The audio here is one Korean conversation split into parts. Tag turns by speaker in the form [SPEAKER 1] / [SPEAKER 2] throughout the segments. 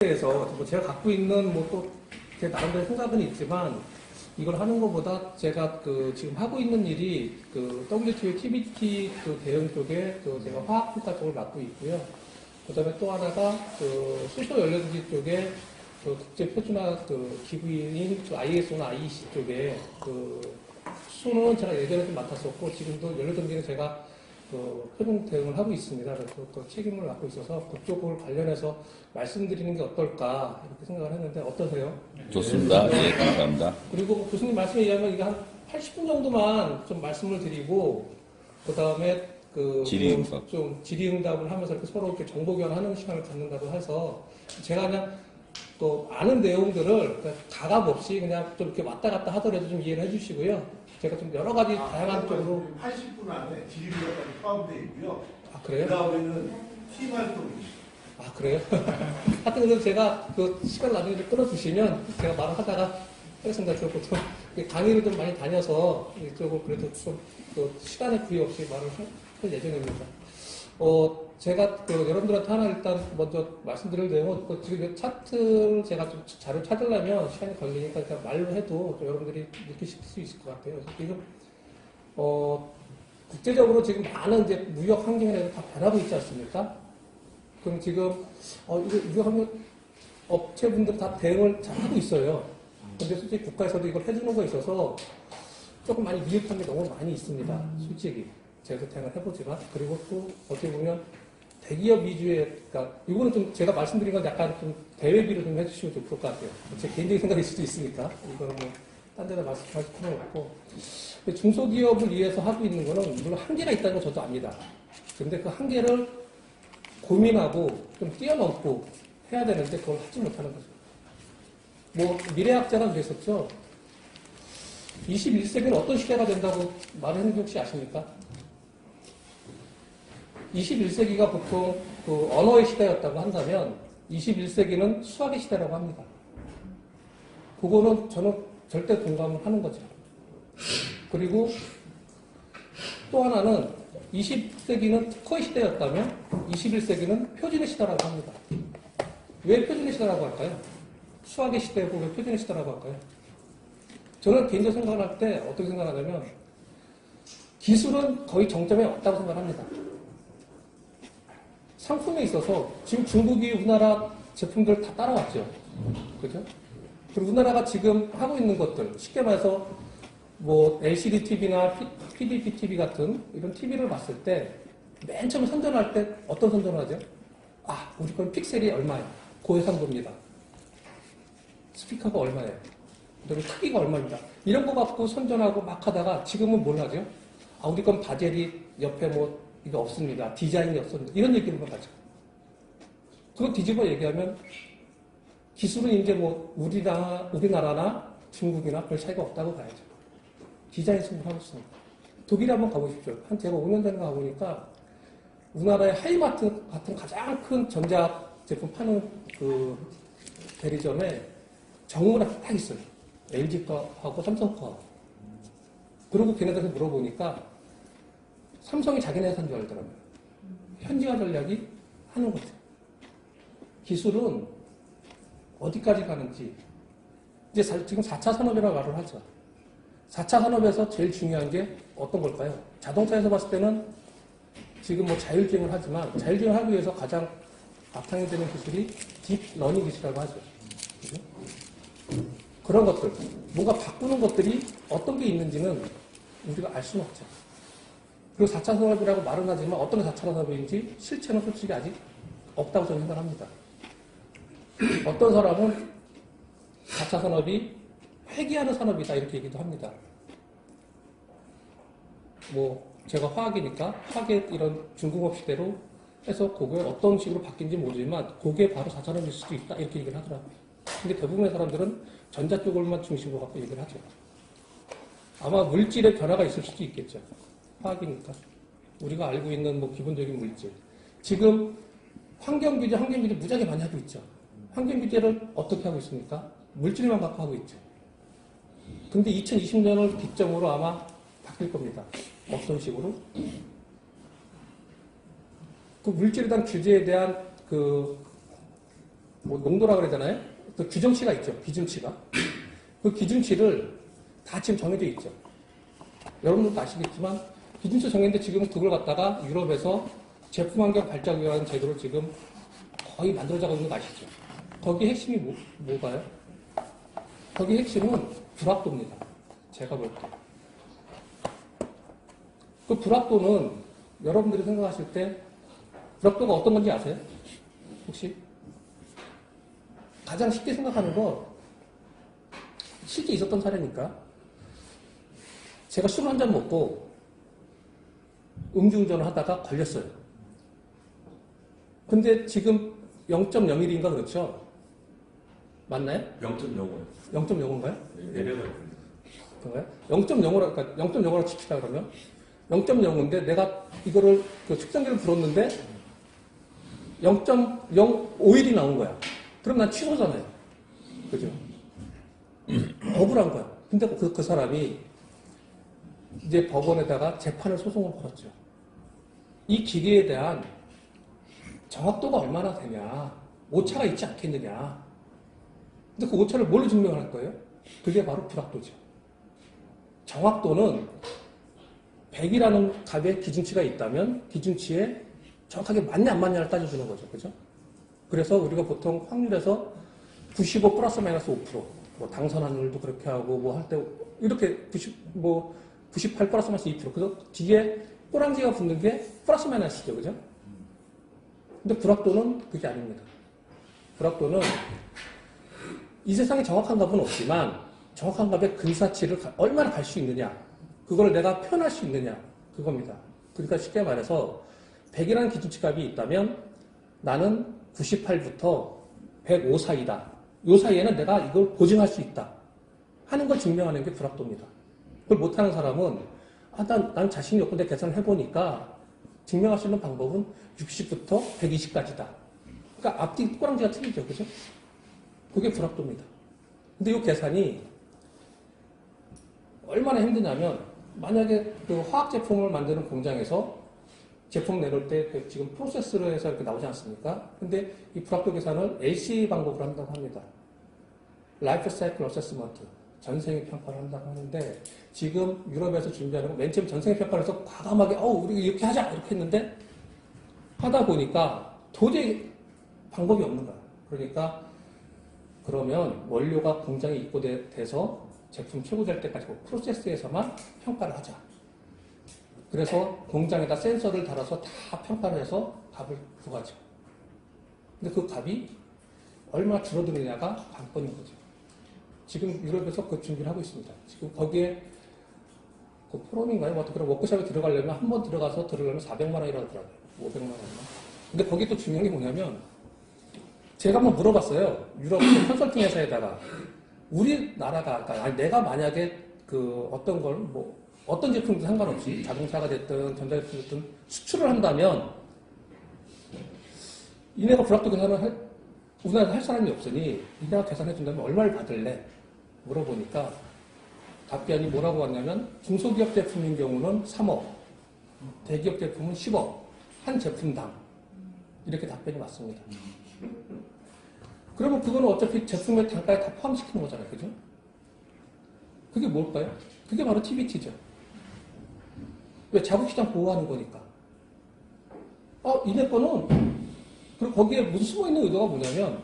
[SPEAKER 1] 대해서 뭐 제가 갖고 있는 뭐 또 제 나름대로 생각은 있지만 이걸 하는 것보다 제가 그 지금 하고 있는 일이 그 WTO TBT 그 대응 쪽에 그 제가 화학평가 쪽을 맡고 있고요. 그다음에 또 하나가 그 수소 연료전지 쪽에 그 국제 표준화 그 기구인 그 ISO나 IEC 쪽에 그 수소는 제가 예전에 좀 맡았었고 지금도 연료전지는 제가 그 표준 대응을 하고 있습니다. 그래서 그 책임을 맡고 있어서 그쪽을 관련해서 말씀드리는 게 어떨까 이렇게 생각을 했는데 어떠세요?
[SPEAKER 2] 좋습니다. 예, 감사합니다.
[SPEAKER 1] 그리고 교수님 말씀에 의하면 이게 한 80분 정도만 좀 말씀을 드리고 그 다음에 그
[SPEAKER 2] 질의응답.
[SPEAKER 1] 좀 질의응답을 하면서 이렇게 서로 이렇게 정보 교환하는 시간을 갖는다고 해서 제가 그냥 또 아는 내용들을 가감 없이 그냥 좀 이렇게 왔다 갔다 하더라도 좀 이해를 해주시고요. 제가 좀 여러 가지 다양한 쪽으로
[SPEAKER 3] 80분 안에 질의응답까지 포함되어 있고요.
[SPEAKER 1] 아 그래요?
[SPEAKER 3] 그 다음에는 팀 활동이
[SPEAKER 1] 아 그래요? 하여튼 그래서 제가 그 시간 나중에 좀 끊어주시면 제가 말을 하다가 하겠습니다. 저 보통 강의를 좀 많이 다녀서 이쪽으로 그래도 좀그 시간에 구애 없이 말을 할 예정입니다. 제가 그 여러분들한테 하나 일단 먼저 말씀드릴 내용은 그 지금 차트를 제가 좀 자료 찾으려면 시간이 걸리니까 그냥 말로 해도 좀 여러분들이 느끼실 수 있을 것 같아요. 그래서 지금 국제적으로 지금 많은 이제 무역 환경에 다 변하고 있지 않습니까? 그럼 지금 이거 무역 환경 업체분들 다 대응을 잘 하고 있어요. 근데 솔직히 국가에서도 이걸 해주는 거에 있어서 조금 많이 미흡한 게 너무 많이 있습니다. 솔직히. 제가 대응을 해보지만. 그리고 또 어떻게 보면 대기업 위주의, 그러니까 이거는 좀 제가 말씀드린 건 약간 좀 대외비로 좀 해주시면 좀 좋을 것 같아요. 제 개인적인 생각일 수도 있으니까. 이거는 뭐 딴 데다 말씀하실 필요는 없고. 중소기업을 위해서 하고 있는 거는 물론 한계가 있다는 건 저도 압니다. 근데 그 한계를 고민하고 좀 뛰어넘고 해야 되는데 그걸 하지 못하는 거죠. 뭐 미래학자가 그랬었죠. 21세기는 어떤 시대가 된다고 말했는지 혹시 아십니까? 21세기가 보통 그 언어의 시대였다고 한다면 21세기는 수학의 시대라고 합니다. 그거는 저는 절대 공감을 하는 거죠. 그리고 또 하나는 20세기는 특허의 시대였다면 21세기는 표준의 시대라고 합니다. 왜 표준의 시대라고 할까요? 수학의 시대고 왜 표준의 시대라고 할까요? 저는 개인적으로 생각을 할 때 어떻게 생각하냐면 기술은 거의 정점에 왔다고 생각합니다. 상품에 있어서 지금 중국이 우리나라 제품들 다 따라왔죠. 그죠? 그리고 우리나라가 지금 하고 있는 것들, 쉽게 말해서 뭐 LCD TV나 PDP TV 같은 이런 TV를 봤을 때 맨 처음에 선전할 때 어떤 선전을 하죠? 아, 우리 건 픽셀이 얼마예요? 고해상도입니다. 스피커가 얼마예요? 그다음에 크기가 얼마입니다. 이런 거 갖고 선전하고 막 하다가 지금은 뭘 하죠? 아, 우리 건 바젤이 옆에 뭐 이거 없습니다. 디자인이 없습니다. 이런 얘기로만 가죠. 그거 뒤집어 얘기하면 기술은 이제 뭐 우리나라나 중국이나 별 차이가 없다고 봐야죠. 디자인 승부하고 있습니다. 독일에 한번 가보십시오. 한 제가 5년 전에 가보니까 우리나라의 하이마트 같은 가장 큰 전자 제품 파는 그 대리점에 정문에 딱 있어요. LG 거하고 삼성 거하고. 그리고 걔네들한테 물어보니까 삼성이 자기네 회사인 줄 알더라고요. 현지화 전략이 하는 거죠. 기술은 어디까지 가는지. 이제 지금 4차 산업이라고 말을 하죠. 4차 산업에서 제일 중요한 게 어떤 걸까요? 자동차에서 봤을 때는 지금 뭐 자율주행을 하지만 자율주행을 하기 위해서 가장 바탕이 되는 기술이 딥러닝 기술이라고 하죠. 그죠? 그런 것들, 뭔가 바꾸는 것들이 어떤 게 있는지는 우리가 알 수는 없죠. 그리고 4차 산업이라고 말은 하지만 어떤 게 4차 산업인지 실체는 솔직히 아직 없다고 저는 생각합니다. 어떤 사람은 4차 산업이 회귀하는 산업이다 이렇게 얘기도 합니다. 뭐 제가 화학이니까 화학의 이런 중공업 시대로 해서 그게 어떤 식으로 바뀐지 모르지만 그게 바로 4차 산업일 수도 있다 이렇게 얘기를 하더라고요. 근데 대부분의 사람들은 전자 쪽을만 중심으로 갖고 얘기를 하죠. 아마 물질의 변화가 있을 수도 있겠죠. 화학이니까. 우리가 알고 있는 뭐 기본적인 물질. 지금 환경규제 무지하게 많이 하고 있죠. 환경규제를 어떻게 하고 있습니까? 물질만 갖고 하고 있죠. 근데 2020년을 기점으로 아마 바뀔 겁니다. 어떤 식으로? 그 물질에 대한 규제에 대한 그 뭐 농도라 그러잖아요. 그 규정치가 있죠. 기준치가. 그 기준치를 다 지금 정해져 있죠. 여러분들도 아시겠지만 기준치 정했는데 지금 그걸 갖다가 유럽에서 제품환경 발전이라는 제도를 지금 거의 만들어져가고 있는 거 아시죠? 거기 핵심이 뭐가요? 거기 핵심은 불합도입니다. 제가 볼 때. 그 불합도는 여러분들이 생각하실 때 불합도가 어떤 건지 아세요? 혹시? 가장 쉽게 생각하는 거 실제 있었던 사례니까 제가 술 한 잔 먹고 음주운전을 하다가 걸렸어요. 근데 지금 0.01인가 그렇죠? 맞나요?
[SPEAKER 4] 0.05요.
[SPEAKER 1] 0.05인가요?
[SPEAKER 4] 내려가요.
[SPEAKER 1] 그런가요? 0.05라, 그러니까 0.05라 칩시다 그러면 0.05인데 내가 이거를 그 측정기를 불었는데 0.051이 나온 거야. 그럼 난 취소잖아요. 그죠? 억울한 거야. 근데 그 사람이 이제 법원에다가 재판을 소송을 걸었죠. 이 기계에 대한 정확도가 얼마나 되냐. 오차가 있지 않겠느냐. 근데 그 오차를 뭘로 증명할 거예요? 그게 바로 불합도죠. 정확도는 100이라는 값의 기준치가 있다면 기준치에 정확하게 맞냐 안 맞냐를 따져주는 거죠. 그죠? 그래서 우리가 보통 확률에서 95 플러스 마이너스 5%, 뭐 당선 확률도 그렇게 하고 뭐 할 때 이렇게 98 플러스 마이너스 2%. 그래서 뒤에 꼬랑지가 붙는 게 플러스 마이너스죠. 그죠? 근데 불합도는 그게 아닙니다. 불합도는 이 세상에 정확한 값은 없지만 정확한 값의 근사치를 얼마나 갈 수 있느냐. 그걸 내가 표현할 수 있느냐. 그겁니다. 그러니까 쉽게 말해서 100이라는 기준치 값이 있다면 나는 98부터 105 사이다. 이 사이에는 내가 이걸 보증할 수 있다. 하는 걸 증명하는 게 불합도입니다. 그걸 못하는 사람은 난 자신이 없고 내 계산을 해보니까 증명할 수 있는 방법은 60부터 120까지다. 그러니까 앞뒤 꼬랑지가 틀리죠. 그죠? 그게 불합도입니다. 근데 이 계산이 얼마나 힘드냐면 만약에 그 화학 제품을 만드는 공장에서 제품 내놓을 때 지금 프로세스로 해서 이렇게 나오지 않습니까? 근데 이 불합도 계산을 LCA 방법으로 한다고 합니다. 라이프 사이클 어세스먼트. 전생의 평가를 한다고 하는데 지금 유럽에서 준비하는 거 맨 처음 전생의 평가를 해서 과감하게 우리 이렇게 하자 이렇게 했는데 하다 보니까 도저히 방법이 없는 거야. 그러니까 그러면 원료가 공장에 입고돼서 제품 출고될 때까지 그 프로세스에서만 평가를 하자. 그래서 공장에다 센서를 달아서 다 평가를 해서 값을 부과하죠. 근데 그 값이 얼마나 줄어드느냐가 관건인 거죠. 지금 유럽에서 그 준비를 하고 있습니다. 지금 거기에 그 포럼인가요? 뭐 그런 워크숍에 들어가려면 한 번 들어가려면 400만 원이라고 하더라고요. 500만 원이나. 근데 거기 또 중요한 게 뭐냐면 제가 한번 물어봤어요. 유럽 컨설팅 회사에다가 우리나라가 그러니까 내가 만약에 그 어떤 걸 뭐 어떤 제품도 상관없이 자동차가 됐든 전자제품이 됐든 수출을 한다면 이네가 불합도 계산을 우리나라에서 할 사람이 없으니 이네가 계산해 준다면 얼마를 받을래? 물어보니까 답변이 뭐라고 왔냐면 중소기업 제품인 경우는 3억, 대기업 제품은 10억, 한 제품당 이렇게 답변이 왔습니다. 그러면 그거는 어차피 제품의 단가에 다 포함시키는 거잖아요. 그죠? 그게 뭘까요? 그게 바로 TBT죠. 왜? 자국시장 보호하는 거니까. 이네 거는, 그리고 거기에 무슨 숨어있는 의도가 뭐냐면,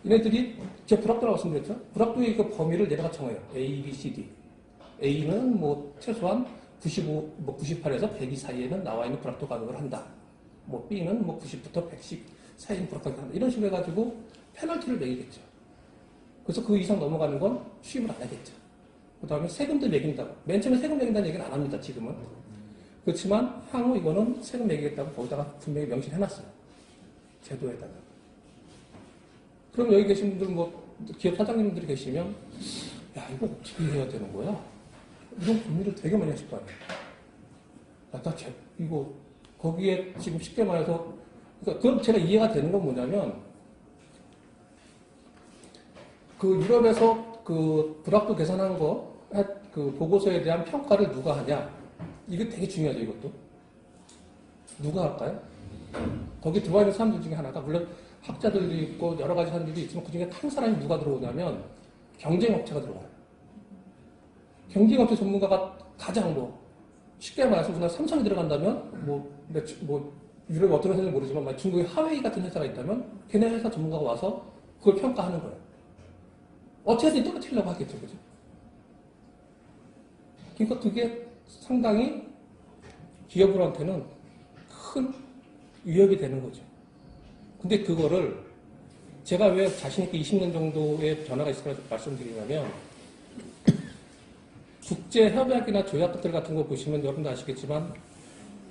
[SPEAKER 1] 얘네들이, 제가 불합도라고 말씀드렸죠? 불합도의 그 범위를 내가 정해요. A, B, C, D. A는 뭐, 최소한 95, 98에서 102 사이에는 나와 있는 불합도 가격을 한다. 뭐, B는 뭐 90부터 110 사이에는 불합도 가격을 한다. 이런 식으로 해가지고, 페널티를 매기겠죠. 그래서 그 이상 넘어가는 건 수입을 안 하겠죠. 그 다음에 세금도 매긴다고. 맨 처음에 세금 매긴다는 얘기는 안 합니다, 지금은. 그렇지만 향후 이거는 세금 매기겠다고 거기다가 분명히 명시해놨어요. 제도에다가. 그럼 여기 계신 분들 뭐 기업 사장님들이 계시면 야 이거 어떻게 해야 되는 거야? 이런 고민을 되게 많이 하실 거 아니에요. 이거 거기에 지금 쉽게 말해서 그러니까 그럼 제가 이해가 되는 건 뭐냐면 그 유럽에서 그 불합도 계산한 거 그 보고서에 대한 평가를 누가 하냐? 이게 되게 중요하죠, 이것도. 누가 할까요? 거기 들어와 있는 사람들 중에 하나가, 물론 학자들도 있고 여러 가지 사람들이 있지만 그중에 한 사람이 누가 들어오냐면 경쟁업체가 들어와요. 경쟁업체 전문가가 가장 쉽게 말해서 우리나라 삼성이 들어간다면 유럽 어떤 회사인지 모르지만 중국의 하웨이 같은 회사가 있다면 걔네 회사 전문가가 와서 그걸 평가하는 거예요. 어떻게든 떨어뜨리려고 하겠죠. 그죠? 그러니까 그게 상당히 기업들한테는 큰 위협이 되는 거죠. 근데 그거를 제가 왜 자신있게 20년 정도의 변화가 있을 거라고 말씀드리냐면 국제협약이나 조약들 같은 거 보시면 여러분도 아시겠지만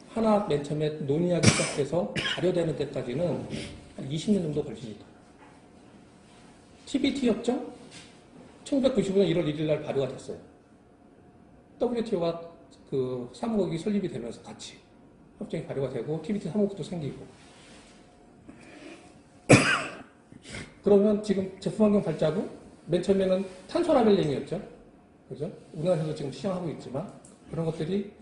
[SPEAKER 1] 하나 맨 처음에 논의하기 시작해서 발효되는 데까지는 한 20년 정도 걸립니다. TBT 협정 1995년 1월 1일 날 발효가 됐어요. WTO가 그 사무국이 설립이 되면서 같이 협정이 발효가 되고 TBT 사무국도 생기고 그러면 지금 제품환경 발자국 맨 처음에는 탄소 라벨링이었죠. 그죠? 우리나라에서도 지금 시행하고 있지만 그런 것들이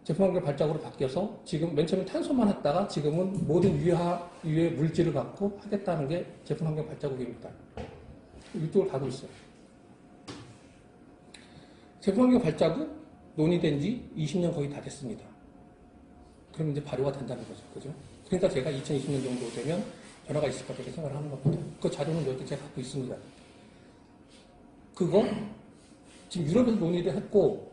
[SPEAKER 1] 제품환경 발자국으로 바뀌어서 지금 맨 처음에 탄소만 했다가 지금은 모든 유해 물질을 갖고 하겠다는 게 제품환경 발자국입니다. 이쪽으로 가고 있어요. 제품환경 발자국 논의된 지 20년 거의 다 됐습니다. 그럼 이제 발효가 된다는 거죠. 그죠? 그러니까 제가 2020년 정도 되면 변화가 있을 것 같다고 생각을 하는 겁니다. 그 자료는 여기 제가 갖고 있습니다. 그거 지금 유럽에서 논의를 했고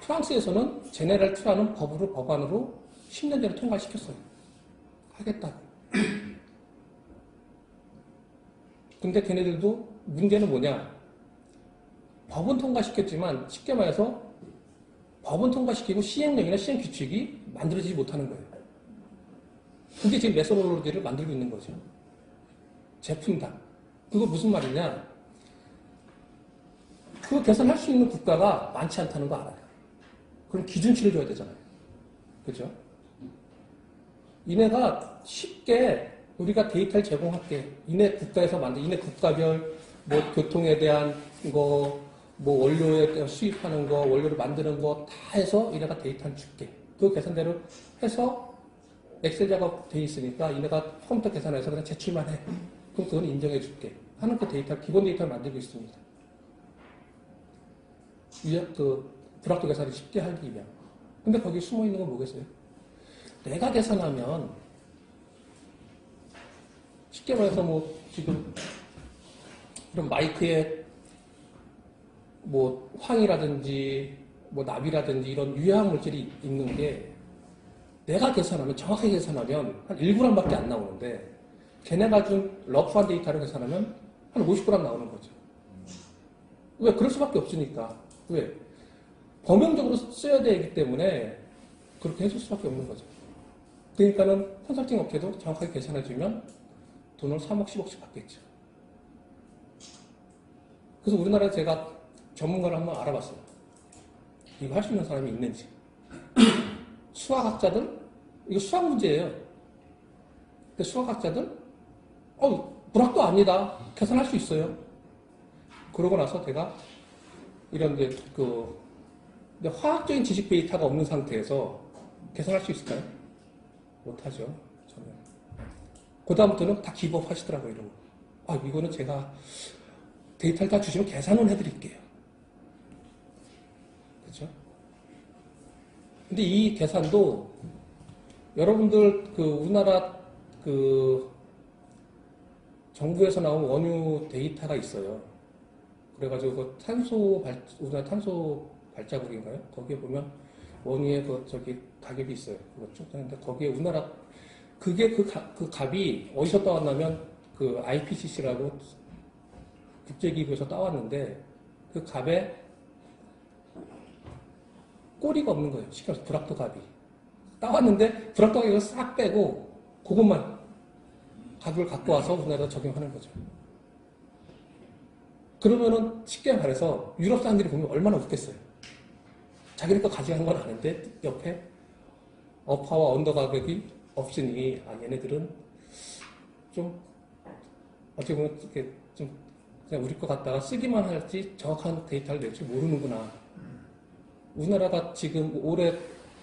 [SPEAKER 1] 프랑스에서는 제네랄 투라는 법안으로 10년 전에 통과시켰어요. 하겠다고. 근데 걔네들도 문제는 뭐냐? 법은 통과시켰지만 쉽게 말해서 법은 통과시키고 시행령이나 시행규칙이 만들어지지 못하는 거예요. 그게 지금 메소로로디를 만들고 있는 거죠. 제품당. 그거 무슨 말이냐? 그거 개선할 수 있는 국가가 많지 않다는 거 알아요. 그럼 기준치를 줘야 되잖아요. 그죠? 이네가 쉽게 우리가 데이터를 제공할게. 이네 국가에서 만든, 이네 국가별 교통에 대한 거, 원료에 대한 수입하는 거, 원료를 만드는 거 다 해서 이네가 데이터를 줄게. 그 계산대로 해서 엑셀 작업 돼 있으니까 이네가 컴퓨터 계산해서 그냥 제출만 해. 그럼 그건 인정해 줄게. 하는 그 데이터, 기본 데이터를 만들고 있습니다. 불확도 계산을 쉽게 하기 위한. 근데 거기 숨어 있는 건 뭐겠어요? 내가 계산하면 쉽게 말해서 지금 이런 마이크에 황이라든지 납이라든지 이런 유해한 물질이 있는 게 내가 계산하면 정확하게 계산하면 한 1g밖에 안 나오는데 걔네가 준 러프한 데이터를 계산하면 한 50g 나오는 거죠. 왜? 그럴 수밖에 없으니까. 왜? 범용적으로 써야 되기 때문에 그렇게 해줄 수밖에 없는 거죠. 그러니까는 컨설팅 업체도 정확하게 계산해주면 돈을 3억, 10억씩 받겠죠. 그래서 우리나라에 제가 전문가를 한번 알아봤어요. 이거 할 수 있는 사람이 있는지. 수학학자들? 이거 수학 문제예요. 근데 수학학자들? 불확도 아니다. 계산할 수 있어요. 그러고 나서 제가 이런데 근데 화학적인 지식 데이터가 없는 상태에서 계산할 수 있을까요? 못하죠. 전혀. 그 다음부터는 다 기법하시더라고요. 이런 거. 이거는 제가 데이터를 다 주시면 계산은 해드릴게요. 그렇죠? 근데 이 계산도 여러분들 우리나라 정부에서 나온 원유 데이터가 있어요. 그래가지고 우리나라 탄소 발자국인가요? 거기에 보면 원유의 가격이 있어요. 그거 쭉 되는데 거기에 우리나라 그게 그 값이 어디서 따왔냐면 IPCC라고 국제기구에서 따왔는데 그 값에 꼬리가 없는 거예요. 쉽게 말해서 불확도 값이 따왔는데 불확도 값을 싹 빼고 그것만 값을 갖고 와서 우리나라에 적용하는 거죠. 그러면은 쉽게 말해서 유럽 사람들이 보면 얼마나 웃겠어요. 자기네 거 가져간 건 아는데 옆에 어파와 언더 가격이 없으니 얘네들은 좀 어떻게 보면 이렇게 좀 그냥 우리 거 갖다가 쓰기만 할지 정확한 데이터를 낼 줄 모르는구나. 우리나라가 지금 올해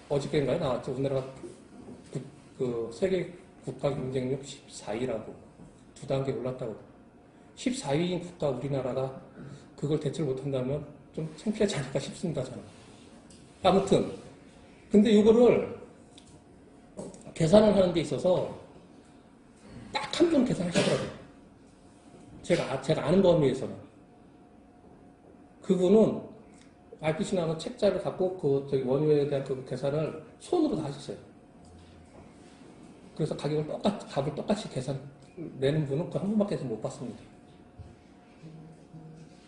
[SPEAKER 1] 어저께인가요 나왔죠. 우리나라가 세계 국가 경쟁력 14위라고. 두 단계 올랐다고. 14위인 국가 우리나라가 그걸 대처를 못한다면 좀 창피하지 않을까 싶습니다, 저는. 아무튼. 근데 이거를 계산을 하는 데 있어서 딱 한 분 계산하시더라고요. 제가 아는 범위에서는. 그분은 IPC나 책자를 갖고 원유에 대한 그 계산을 손으로 다 하셨어요. 그래서 값을 똑같이 계산 내는 분은 그 한 분밖에 못 봤습니다.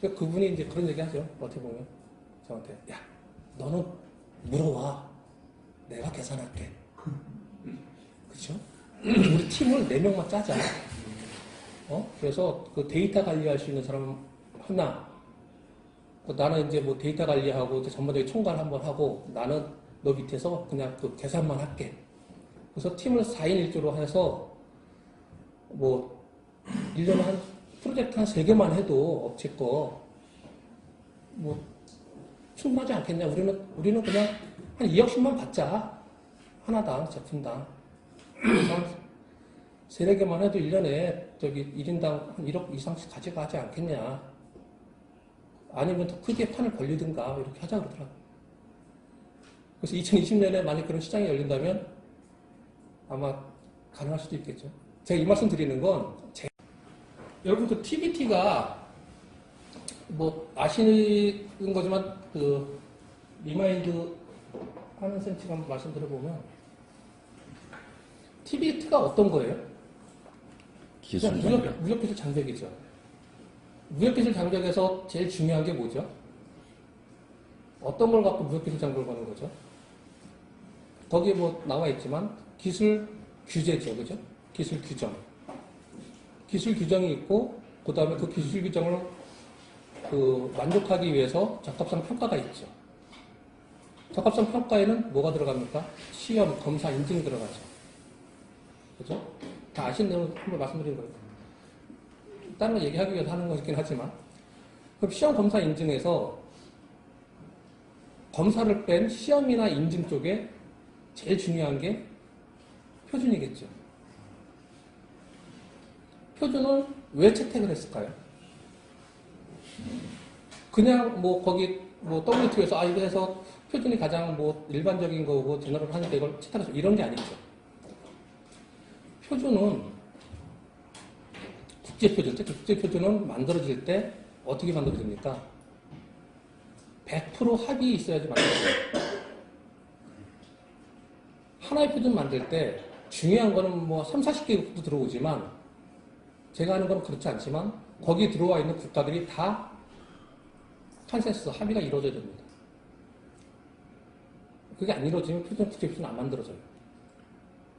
[SPEAKER 1] 그분이 이제 그런 얘기 하죠. 어떻게 보면. 저한테, 야, 너는 물어와. 내가 계산할게. 그쵸? 우리 팀을 4명만 짜자. 그래서 그 데이터 관리할 수 있는 사람 하나. 나는 이제 뭐 데이터 관리하고 전반적인 총괄 한번 하고 나는 너 밑에서 그냥 그 계산만 할게. 그래서 팀을 4인 1조로 해서 뭐 1년에 한 프로젝트 한 3개만 해도 업체 거 뭐 충분하지 않겠냐. 우리는 그냥 한 2억씩만 받자. 하나당, 제품당. 그래서 한 3-4개만 해도 1년에 1인당 한 1억 이상씩 가져가지 않겠냐. 아니면 더 크게 판을 벌리든가 이렇게 하자 그러더라고요. 그래서 2020년에 만약 그런 시장이 열린다면 아마 가능할 수도 있겠죠. 제가 이 말씀 드리는 건 여러분 그 TBT가 뭐 아시는 거지만 그 리마인드 하는 셈 지금 한번 말씀드려보면 TBT가 어떤 거예요?
[SPEAKER 2] 기술 장벽.
[SPEAKER 1] 무역기술 장벽이죠. 무역기술 장벽에서 제일 중요한 게 뭐죠? 어떤 걸 갖고 무역기술 장벽을 거는 거죠? 거기에 뭐 나와 있지만 기술 규제죠. 그죠? 기술 규정. 기술 규정이 있고 그 다음에 그 기술 규정을 만족하기 위해서 적합성 평가가 있죠. 적합성 평가에는 뭐가 들어갑니까? 시험, 검사, 인증이 들어가죠. 그죠? 다 아시는 내용 한번 말씀드린 거예요. 다른 거 얘기하기 위해서 하는 거긴 하지만 그럼 시험, 검사, 인증에서 검사를 뺀 시험이나 인증 쪽에 제일 중요한 게 표준이겠죠. 표준을 왜 채택을 했을까요? 그냥 뭐 거기 뭐 WTO에서 이거 해서 표준이 가장 뭐 일반적인 거고 제너럴 하니까 이걸 채택해서 이런 게 아니죠. 표준은 국제표준은 만들어질 때 어떻게 만들어집니까? 100% 합의에 있어야지 만들어져요. 하나의 표준 만들 때 중요한 거는 뭐 30-40개국도 들어오지만 제가 하는 건 그렇지 않지만 거기에 들어와 있는 국가들이 다 컨센서스 합의가 이루어져야 됩니다. 그게 안 이루어지면 국제표준 안 만들어져요.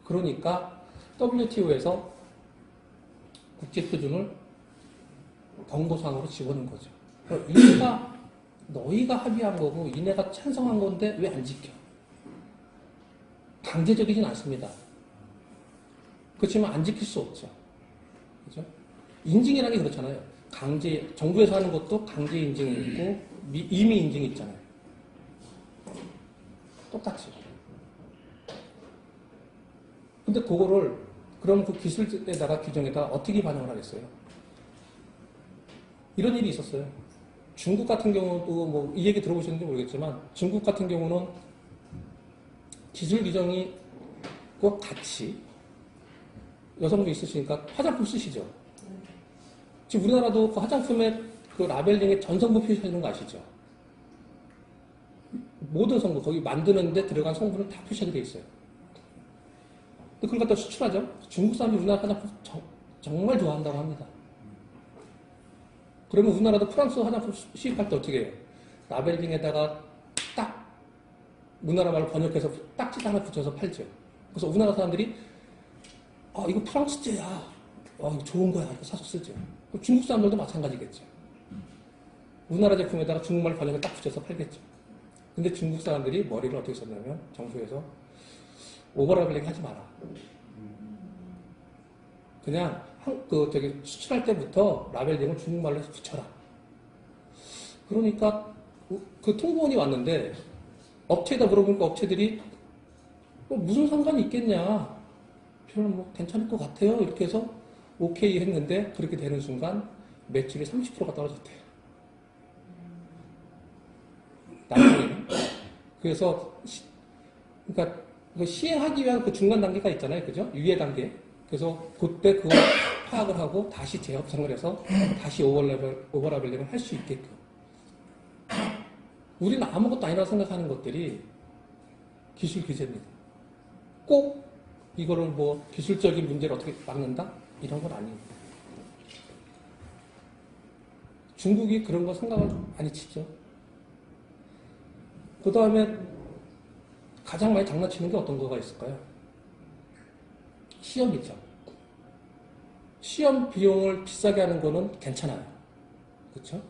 [SPEAKER 1] 그러니까 WTO에서 국제표준을 경고사항으로 집어넣은 거죠. 너희가 합의한 거고 이네가 찬성한 건데 왜 안 지켜? 강제적이진 않습니다. 그렇지만 안 지킬 수 없죠. 그죠? 인증이라는 게 그렇잖아요. 정부에서 하는 것도 강제 인증이 있고 임의 인증이 있잖아요. 똑같이. 근데 그럼 그 기술에다가 규정에다 어떻게 반영을 하겠어요? 이런 일이 있었어요. 중국 같은 경우도 뭐 이 얘기 들어보셨는지 모르겠지만 중국 같은 경우는 기술 규정이 꼭 같이 여성분 있으시니까 화장품 쓰시죠. 지금 우리나라도 그 화장품에 그 라벨링에 전성분 표시해주는 거 아시죠? 모든 성분, 거기 만드는데 들어간 성분을 다 표시하게 돼 있어요. 근데 그걸 갖다 수출하죠? 중국 사람들이 우리나라 화장품 정말 좋아한다고 합니다. 그러면 우리나라도 프랑스 화장품 수입할 때 어떻게 해요? 라벨링에다가 딱 우리나라 말로 번역해서 딱지 하나 붙여서 팔죠. 그래서 우리나라 사람들이 이거 프랑스제야. 이거 좋은 거야. 이렇게 사서 쓰죠. 중국 사람들도 마찬가지겠죠. 우리나라 제품에다가 중국말 번역을 딱 붙여서 팔겠죠. 근데 중국 사람들이 머리를 어떻게 썼냐면 정부에서 오버라벨링 하지 마라. 그냥 수출할 때부터 라벨링을 중국말로 해서 붙여라. 그러니까 그 통보원이 왔는데 업체에다 물어보니까 업체들이 무슨 상관이 있겠냐. 저는 뭐 괜찮을 것 같아요. 이렇게 해서 오케이 했는데 그렇게 되는 순간 매출이 30%가 떨어졌대요. 나중에. 그래서 그러니까 그 시행하기 위한 그 중간 단계가 있잖아요. 그죠? 유예 단계. 그래서 그때 그걸 파악을 하고 다시 재협상을 해서 다시 오버라벨링을 할 수 있게끔. 우리는 아무것도 아니라고 생각하는 것들이 기술 규제입니다. 꼭 이거를 뭐 기술적인 문제를 어떻게 막는다? 이런 건 아닙니다. 중국이 그런 거 생각을 많이 치죠. 그 다음에 가장 많이 장난치는 게 어떤 거가 있을까요? 시험이죠. 시험 비용을 비싸게 하는 거는 괜찮아요. 그렇죠?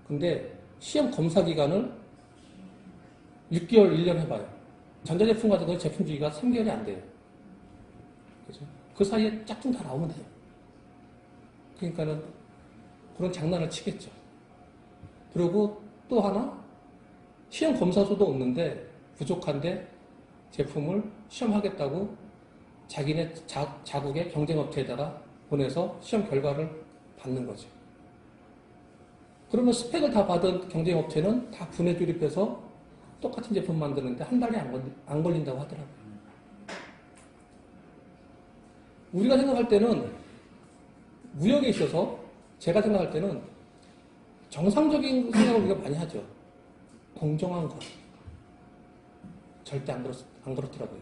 [SPEAKER 1] 근데 시험 검사 기간을 6개월, 1년 해봐요. 전자제품 같은 경우 제품 주기가 3개월이 안 돼요. 그죠? 그 사이에 짝퉁 다 나오면 돼요. 그러니까는 그런 장난을 치겠죠. 그리고 또 하나, 시험 검사소도 없는데 부족한데 제품을 시험하겠다고 자기네 자국의 경쟁업체에다가 보내서 시험 결과를 받는 거죠. 그러면 스펙을 다 받은 경쟁업체는 다 분해 조립해서 똑같은 제품 만드는데 한 달이 안 걸린다고 하더라고요. 우리가 생각할 때는 무역에 있어서 제가 생각할 때는 정상적인 생각을 우리가 많이 하죠. 공정한 것. 절대 안 그렇더라고요.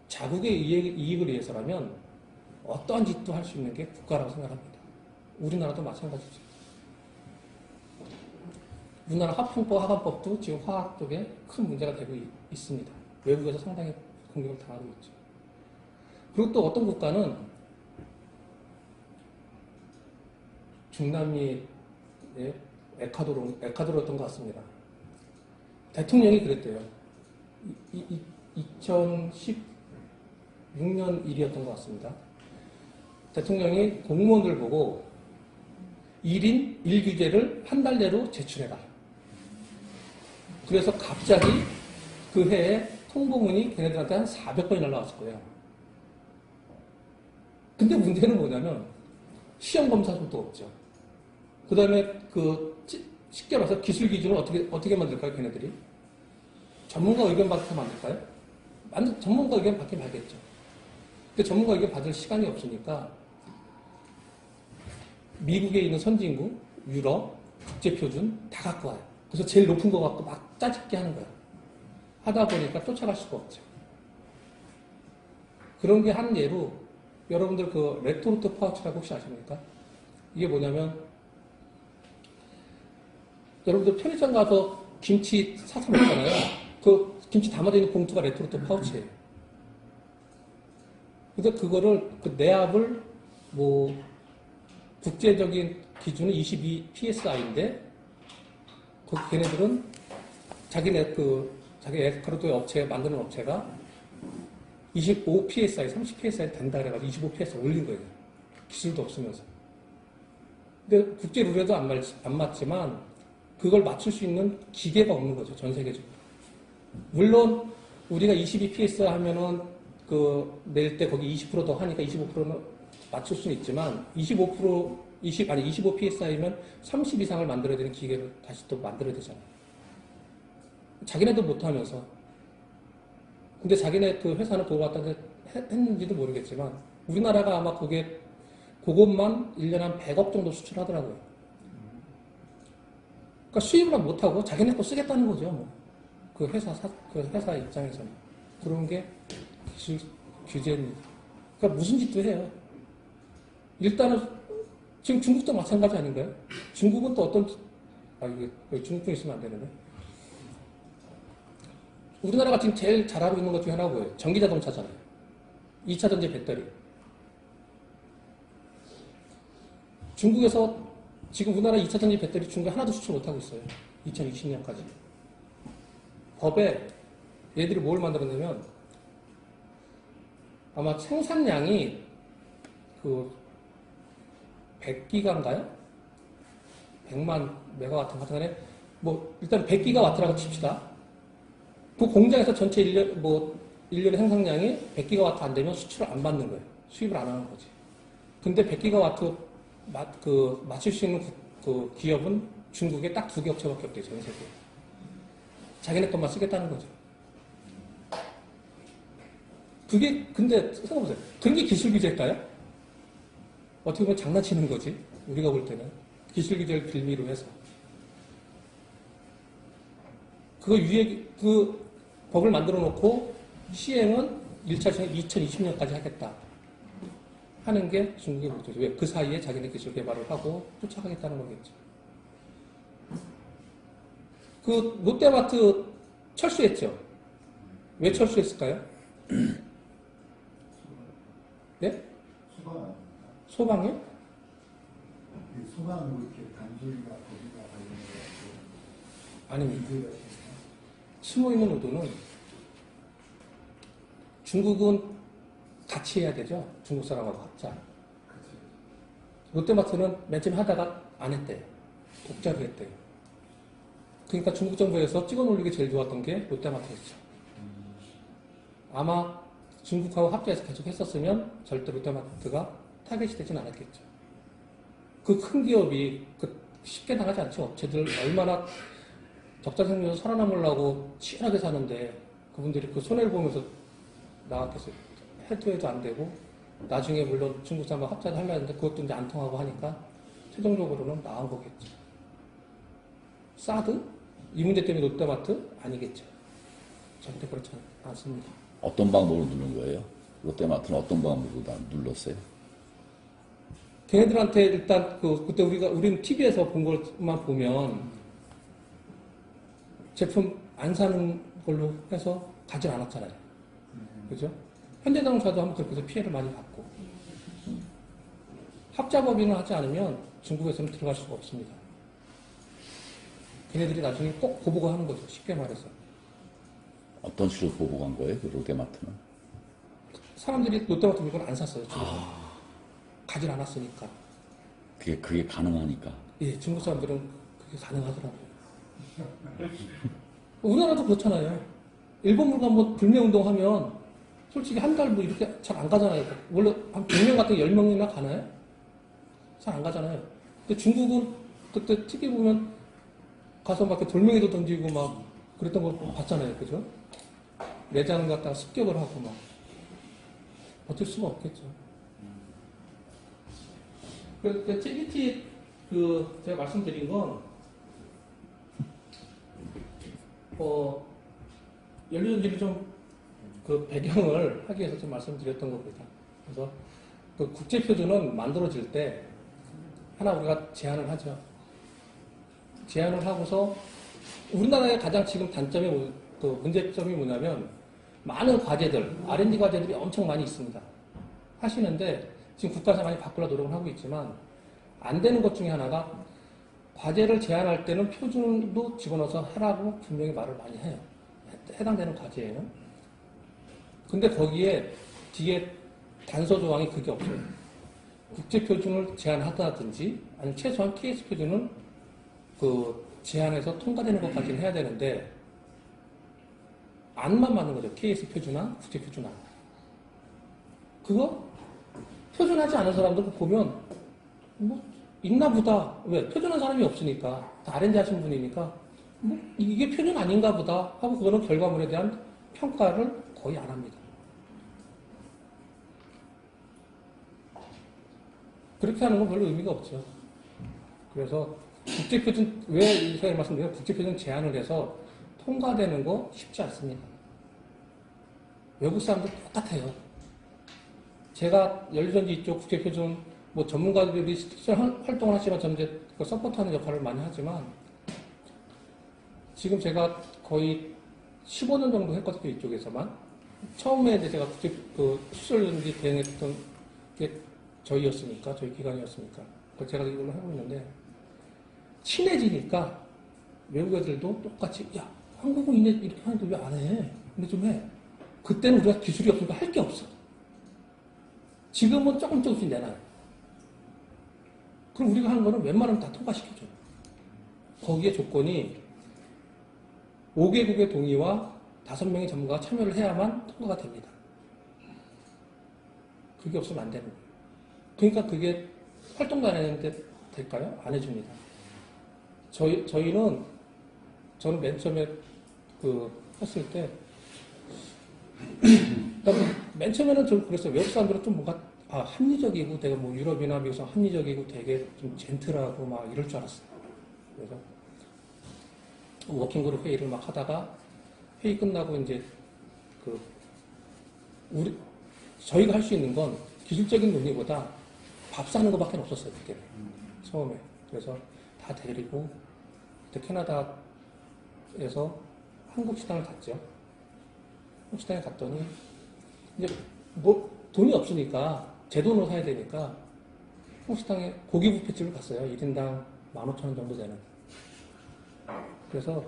[SPEAKER 1] 자국의 이익을 위해서라면 어떠한 짓도 할 수 있는 게 국가라고 생각합니다. 우리나라도 마찬가지죠. 우리나라 화풍법, 하관법도 지금 화학 쪽에 큰 문제가 되고 있습니다. 외국에서 상당히 공격을 당하고 있죠. 그리고 또 어떤 국가는 중남미의 에콰도르였던 것 같습니다. 대통령이 그랬대요. 2016년 일이었던 것 같습니다. 대통령이 공무원들 보고 1인 1규제를 한 달 내로 제출해라. 그래서 갑자기 그 해에 통보문이 걔네들한테 한 400번이 날라왔을 거예요. 근데 문제는 뭐냐면 시험검사소도 없죠. 그 다음에 쉽게 말해서 기술 기준을 어떻게 만들까요, 걔네들이? 전문가 의견 받아서 만들까요? 전문가 의견 받긴 받겠죠. 근데 전문가 의견 받을 시간이 없으니까 미국에 있는 선진국, 유럽, 국제표준 다 갖고 와요. 그래서 제일 높은 거 갖고 막 짜집게 하는 거예요. 하다 보니까 쫓아갈 수가 없죠. 그런 게 한 예로 여러분들 그 레토르트 파우치라고 혹시 아십니까? 이게 뭐냐면 여러분들 편의점 가서 김치 사서 먹잖아요. 그 김치 담아져 있는 봉투가 레토르트 파우치예요. 그래서 그거를 그 내압을 뭐 국제적인 기준은 22 PSI인데 걔네들은 자기 에스카르토의 업체 만드는 업체가 25 PSI, 30 PSI 된다 그래가지고 25 PSI 올린 거예요. 기술도 없으면서. 근데 국제 룰에도 안 맞지만 그걸 맞출 수 있는 기계가 없는 거죠. 전 세계적으로. 물론 우리가 22 PSI 하면은 낼 때 거기 20% 더 하니까 25%는 맞출 수는 있지만 25 PSI면 30 이상을 만들어야 되는 기계를 다시 또 만들어야 되잖아요. 자기네도 못하면서. 근데 자기네 그 회사는 그거 갖다 했는지도 모르겠지만 우리나라가 아마 그것만 1년에 한 100억 정도 수출하더라고요. 그러니까 수입을 못하고 자기네 거 쓰겠다는 거죠. 뭐. 그 회사 입장에서는. 그런 게 기술 규제입니다. 그러니까 무슨 짓도 해요. 일단은 지금 중국도 마찬가지 아닌가요? 중국은 또 이게 중국 분 있으면 안 되는데. 우리나라가 지금 제일 잘하고 있는 것 중에 하나가 뭐예요? 전기자동차잖아요. 2차전지 배터리. 중국에서 지금 우리나라 2차전지 배터리 중국에 하나도 수출 못하고 있어요. 2020년까지. 법에 얘들이 뭘 만들었냐면 아마 생산량이 100기가인가요? 100만 메가와트 같은 거네. 뭐 일단 100기가와트라고 칩시다. 그 공장에서 전체 1년에 생산량이 100기가와트 안 되면 수출을 안 받는 거예요. 수입을 안 하는 거지. 근데 100기가와트 맞출 수 있는 그 기업은 중국에 딱 2개 업체밖에 없대요, 전 세계에. 자기네 것만 쓰겠다는 거죠. 그게, 근데, 생각해보세요. 그게 기술 규제일까요? 어떻게 보면 장난치는 거지. 우리가 볼 때는. 기술 규제를 빌미로 해서. 그 법을 만들어 놓고 시행은 1차 시행 2020년까지 하겠다. 하는 게 중국의 목표죠. 왜? 그 사이에 자기네 기술 개발을 하고 쫓아가겠다는 거겠죠. 그 롯데마트 철수했죠. 왜 철수했을까요? 네?
[SPEAKER 3] 소방.
[SPEAKER 1] 소방이요?
[SPEAKER 3] 소방으로 이렇게 단소리가 거기가
[SPEAKER 1] 아닙니다.
[SPEAKER 3] 관련해서
[SPEAKER 1] 숨어있는 의도는 중국은 같이 해야 되죠. 중국 사람하고 합작. 롯데마트는 맨 처음에 하다가 안 했대요. 독자로 했대요. 그러니까 중국 정부에서 찍어 놀리기 제일 좋았던 게 롯데마트였죠. 아마 중국하고 합작해서 계속 했었으면 절대 롯데마트가 타겟이 되진 않았겠죠. 그 큰 기업이 쉽게 나가지 않죠. 업체들 얼마나 적자 생기면서 살아남으려고 치열하게 사는데 그분들이 그 손해를 보면서 나갔겠어요. 해도 안 되고 나중에 물론 중국 사람과 합작을 하려 했는데 그것도 이제 안 통하고 하니까 최종적으로는 나온 거겠죠. 사드? 이 문제 때문에 롯데마트? 아니겠죠. 절대 그렇지 않습니다.
[SPEAKER 2] 어떤 방법으로 누른 거예요? 롯데마트는 어떤 방법으로 눌렀어요?
[SPEAKER 1] 걔네들한테 일단 그때 우리는 TV에서 본 것만 보면 제품 안 사는 걸로 해서 가지 않았잖아요. 그죠? 현대자동차도 한번 그렇게 해서 피해를 많이 받고. 합자법인을 하지 않으면 중국에서는 들어갈 수가 없습니다. 걔네들이 나중에 꼭 보복을 하는 거죠. 쉽게 말해서.
[SPEAKER 2] 어떤 식으로 보복한 거예요? 그 롯데마트는?
[SPEAKER 1] 사람들이 롯데마트 물건 안 샀어요. 가질 않았으니까.
[SPEAKER 2] 그게 가능하니까.
[SPEAKER 1] 예, 중국 사람들은 그게 가능하더라고요. 우리나라도 그렇잖아요. 일본 물건 뭐 불매운동 하면 솔직히 한 달 뭐 이렇게 잘 안 가잖아요. 원래 한 100명 같은 10명이나 가나요? 잘 안 가잖아요. 근데 중국은 그때 TV 보면 가서 막 돌멩이도 던지고 막 그랬던 거 봤잖아요. 그죠? 매장을 갖다가 습격을 하고 막 버틸 수가 없겠죠. 그 JBT 제가 말씀드린 건 연료전지를 좀 배경을 하기 위해서 좀 말씀드렸던 겁니다. 그래서 그 국제표준은 만들어질 때 하나 우리가 제안을 하죠. 제안을 하고서 우리나라의 가장 지금 단점이 문제점이 뭐냐면 많은 과제들, R&D 과제들이 엄청 많이 있습니다. 하시는데 지금 국가에서 많이 바꾸려고 노력을 하고 있지만 안 되는 것 중에 하나가 과제를 제안할 때는 표준도 집어넣어서 하라고 분명히 말을 많이 해요. 해당되는 과제에는. 근데 거기에 뒤에 단서 조항이 그게 없어요. 국제표준을 제안하다든지 아니면 최소한 KS 표준은 제안해서 통과되는 것까지는 해야 되는데 안만 맞는 거죠. KS 표준안, 국제표준안. 그거 표준하지 않은 사람들 보면 뭐 있나 보다. 왜? 표준한 사람이 없으니까. 다 R&D 하신 분이니까 뭐 이게 표준 아닌가 보다 하고 그거는 결과물에 대한 평가를 거의 안 합니다. 그렇게 하는 건 별로 의미가 없죠. 그래서 국제표준, 왜 이 사람이 말씀드려요? 국제표준 제안을 해서 통과되는 거 쉽지 않습니다. 외국 사람들 똑같아요. 제가 연료전지 이쪽 국제표준 뭐 전문가들이 실제 활동을 하시면 저는 이제 그 서포트하는 역할을 많이 하지만 지금 제가 거의 15년 정도 했거든요. 이쪽에서만. 처음에 이제 제가 수출전지 대행했던 게 저희였으니까, 저희 기관이었으니까. 그래서 제가 이걸로 하고 있는데 친해지니까 외국 애들도 똑같이 야 한국은 이렇게 하는데 왜 안 해? 근데 좀 해. 그때는 우리가 기술이 없으니까 할 게 없어. 지금은 조금씩 내놔요. 그럼 우리가 하는 거는 웬만하면 다 통과시켜줘요. 거기에 조건이 5개국의 동의와 5명의 전문가가 참여를 해야만 통과가 됩니다. 그게 없으면 안 되는 거예요. 그러니까 그게 활동도 안 했는데 될까요? 안 해줍니다. 저는 맨 처음에 했을 때, 맨 처음에는 좀 그랬어요. 외국 사람들은 좀 뭔가, 합리적이고, 되게 뭐 유럽이나 미국에서 합리적이고 되게 좀 젠틀하고 막 이럴 줄 알았어요. 그래서 워킹그룹 회의를 막 하다가 회의 끝나고 이제 저희가 할 수 있는 건 기술적인 논의보다 밥 사는 것밖에 없었어요, 그때는. 처음에. 그래서 다 데리고, 그때 캐나다에서 한국 식당을 갔죠. 한국 식당에 갔더니, 이제 뭐, 돈이 없으니까, 제 돈으로 사야 되니까, 한국 식당에 고기 뷔페집을 갔어요. 1인당 15,000원 정도 되는. 그래서,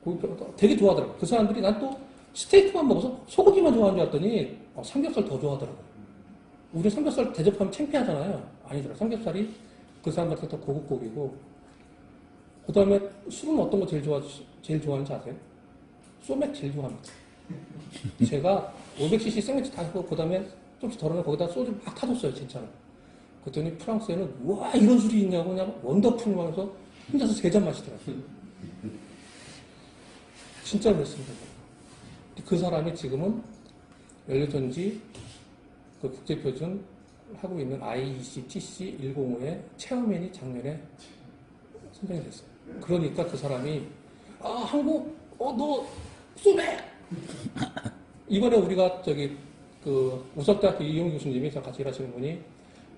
[SPEAKER 1] 고기 뷔페 되게 좋아하더라고요. 그 사람들이 난 또 스테이크만 먹어서 소고기만 좋아하는 줄 알았더니, 삼겹살 더 좋아하더라고요. 우리 삼겹살 대접하면 창피하잖아요. 아니더라. 삼겹살이 그 사람한테 더 고급 고기고. 그 다음에 술은 어떤 거 제일 좋아하는지 아세요? 소맥 제일 좋아합니다. 제가 500cc 생맥주 다 했고, 그 다음에 좀씩 덜어내 거기다 소주 막 타줬어요, 진짜로. 그랬더니 프랑스에는, 와, 이런 술이 있냐고 그냥 원더풀 하면서 혼자서 3잔 마시더라고요. 진짜로 그랬습니다. 그 사람이 지금은 연료전지 국제표준 하고 있는 IEC TC 105의 체어맨이 작년에 선정이 됐어요. 그러니까 그 사람이 한국 너 소맥 이번에 우리가 우석대학교 이용 교수님이 저랑 같이 일하시는 분이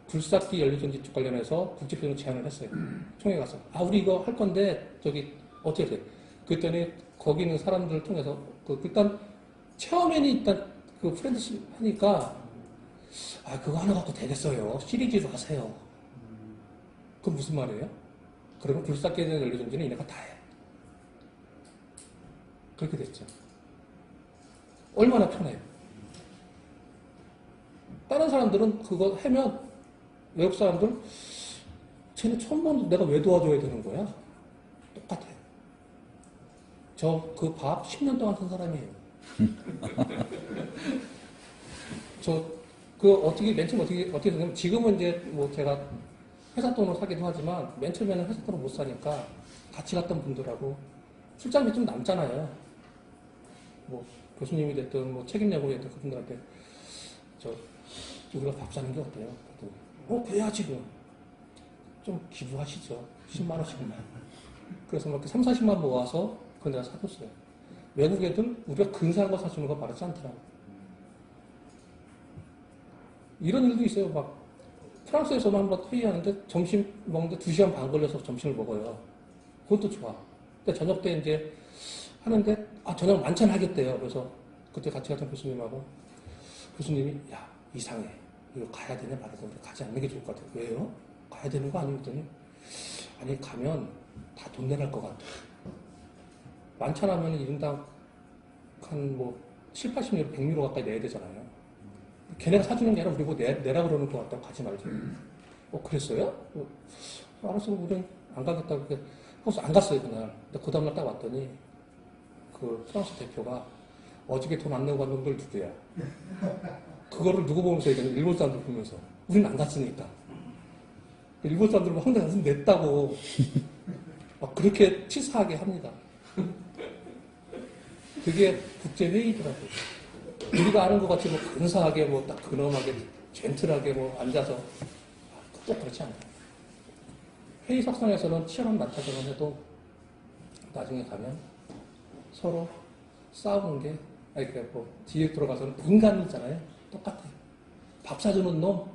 [SPEAKER 1] 불삭기 연료전지 쪽 관련해서 국제표준 제안을 했어요. 총회 가서 우리 이거 할 건데 어떻게 돼? 그랬더니 거기 있는 사람들을 통해서 일단 체어맨이 일단 프렌드십 하니까 그거 하나 갖고 되겠어요. 시리즈로 하세요. 그건 무슨 말이에요? 그러면 굴삭기에 대한 연료전지는 얘네가 다 해. 그렇게 됐죠. 얼마나 편해요. 다른 사람들은 그거 하면 외국 사람들 쟤네 처음 보는데 내가 왜 도와줘야 되는 거야? 똑같아요. 저 그 밥 10년 동안 산 사람이에요. 맨 처음 어떻게 되냐면, 지금은 이제 뭐 제가 회사 돈으로 사기도 하지만, 맨 처음에는 회사 돈으로 못 사니까, 같이 갔던 분들하고 출장비 좀 남잖아요. 뭐, 교수님이 됐든, 뭐, 책임내고 됐든 그분들한테, 우리가 밥 사는 게 어때요? 그래야지, 뭐. 좀 기부하시죠. 10만원씩만. 그래서 막 3, 40만 모아서, 그건 내가 사줬어요. 외국 애들, 우리가 근사한 거 사주는 거 바르지 않더라고. 이런 일도 있어요. 막 프랑스에서만 한번 회의하는데 점심 먹는데 2시간 반 걸려서 점심을 먹어요. 그것도 좋아. 근데 저녁 때 이제 하는데 저녁 만찬 하겠대요. 그래서 그때 같이 갔던 교수님이 이상해. 이거 가야 되냐 말아야 되냐. 가지 않는 게 좋을 것 같아요. 왜요? 가야 되는 거 아니면 했더니 가면 다 돈 내갈 것 같아. 만찬하면 1인당 한 7, 80유로, 100유로 가까이 내야 되잖아요. 걔네가 사주는 게 아니라 우리 뭐 내라 그러는 것 같다고 가지 말지. 그랬어요? 알았어, 우린 안 가겠다고. 그래서 안 갔어요, 그날. 근데 그 다음날 딱 왔더니, 프랑스 대표가 어저께 돈 안 내고 간 놈들 누구야? 그거를 누구 보면서 얘기하는 일본 사람들 보면서. 우린 안 갔으니까. 일본 사람들 막 황당해서 냈다고. 막 그렇게 치사하게 합니다. 그게 국제회의더라고요. 우리가 아는 것 같이 근사하게 딱 근엄하게 젠틀하게 앉아서 꼭 그렇지 않아요. 회의 석상에서는 치열한 만타전을 해도 나중에 가면 서로 싸우는 게 뒤에 들어가서는 인간이잖아요. 똑같아요. 밥 사주는 놈,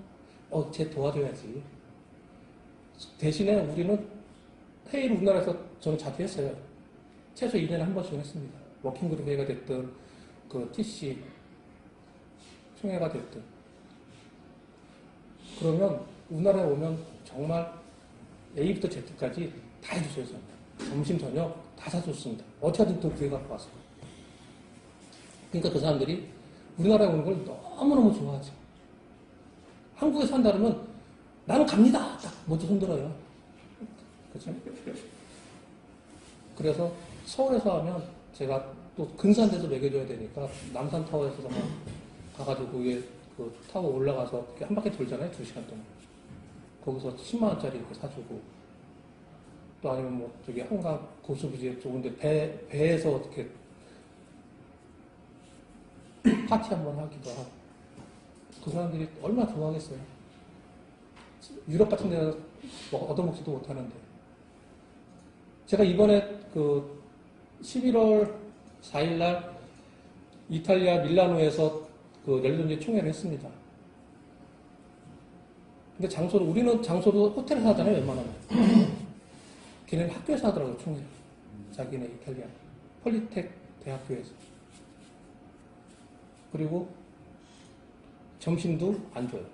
[SPEAKER 1] 쟤 도와줘야지. 대신에 우리는 회의를 우리나라에서 저는 자주 했어요. 최소 2년에 한 번씩은 했습니다. 워킹그룹 회의가 됐든 TC 총회가 됐든. 그러면 우리나라에 오면 정말 A부터 Z까지 다 해주셔요. 점심 저녁 다 사줬습니다. 어떻게든 또 구해 갖고 와서. 그러니까 그 사람들이 우리나라에 오는 걸 너무너무 좋아하죠. 한국에 산다 그러면 나는 갑니다. 딱 먼저 손들어요. 그렇죠? 그래서 서울에서 하면 제가 또 근사한 데서 먹여줘야 되니까 남산타워에서 가가지고 위에 그 타워 올라가서 이렇게 한 바퀴 돌잖아요. 2시간 동안. 거기서 10만 원짜리 이렇게 사주고 또 아니면 뭐 저기 한강 고수부지에 좋은데 배에서 어떻게 파티 한번 하기도 하고 그 사람들이 얼마나 좋아하겠어요. 유럽 같은 데는 뭐 얻어먹지도 못하는데 제가 이번에 그 11월 4일날 이탈리아 밀라노에서 그 넬론지 총회를 했습니다. 근데 장소를 우리는 장소도 호텔에서 하잖아요. 웬만하면 걔네는 학교에서 하더라고요. 총회 자기네 이탈리아 폴리텍 대학교에서. 그리고 점심도 안 줘요.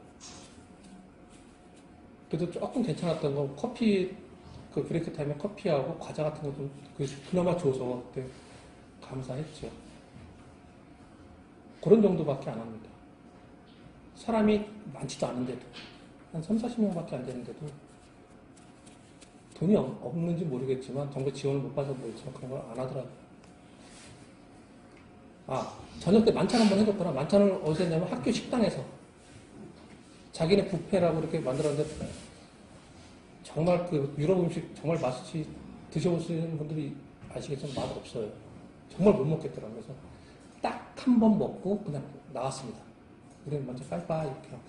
[SPEAKER 1] 그래도 조금 괜찮았던 건 커피 그 브레이크 타임에 커피하고 과자 같은 거 좀 그나마 줘서 그때 감사했죠. 그런 정도밖에 안 합니다. 사람이 많지도 않은데도 한 3, 40명밖에 안 되는데도 돈이 없는지 모르겠지만 정부 지원을 못 받아서 모르겠지만 그런 걸 안 하더라고요. 아, 저녁 때 만찬 한번 해줬구나. 만찬을 어디서 했냐면 학교 식당에서 자기네 뷔페라고 이렇게 만들었는데 정말 그 유럽 음식 정말 맛있이 드셔보시는 분들이 아시겠지만 맛 없어요. 정말 못 먹겠더라고요. 그래서 딱 한 번 먹고 그냥 나왔습니다. 우리는 먼저 빠이빠이 이렇게 하고.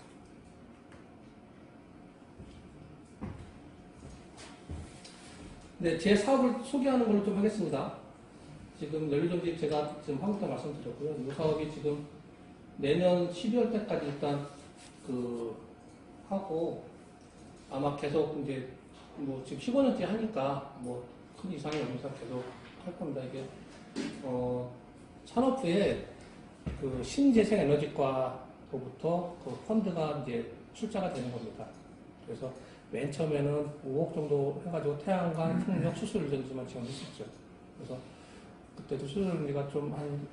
[SPEAKER 1] 네, 제 사업을 소개하는 걸로 좀 하겠습니다. 지금 연료정집 제가 지금 하고 있다 말씀드렸고요. 이 사업이 지금 내년 12월 때까지 일단 그 하고 아마 계속 이제 뭐 지금 15년째 하니까 뭐 큰 이상이 없는 이상 계속 할 겁니다. 이게 산업부에 그 신재생 에너지과로부터 그 펀드가 이제 출자가 되는 겁니다. 그래서 맨 처음에는 5억 정도 해가지고 태양광, 풍력, 수소 유전지만 지원했었죠. 그래서 그때도 수수료가 좀 한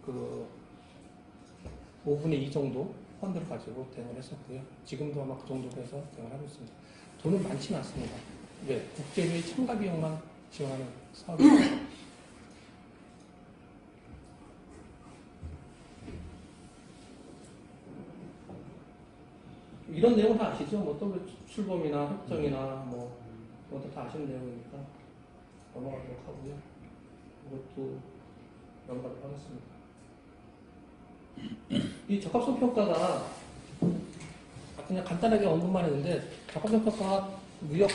[SPEAKER 1] 그 5분의 2 정도 펀드를 가지고 대응을 했었고요. 지금도 아마 그 정도 해서 대응을 하고 있습니다. 돈은 많지는 않습니다. 네, 국제회의 참가 비용만 지원하는 사업입니다. 이런 내용 다 아시죠? 뭐 더블 출범이나 협정이나 뭐 그런 것도 다 아시는 내용이니까 넘어가도록 하고요. 이것도 넘어가도록 하겠습니다. 이 적합성 평가가 그냥 간단하게 언급만 했는데 적합성 평가가 무역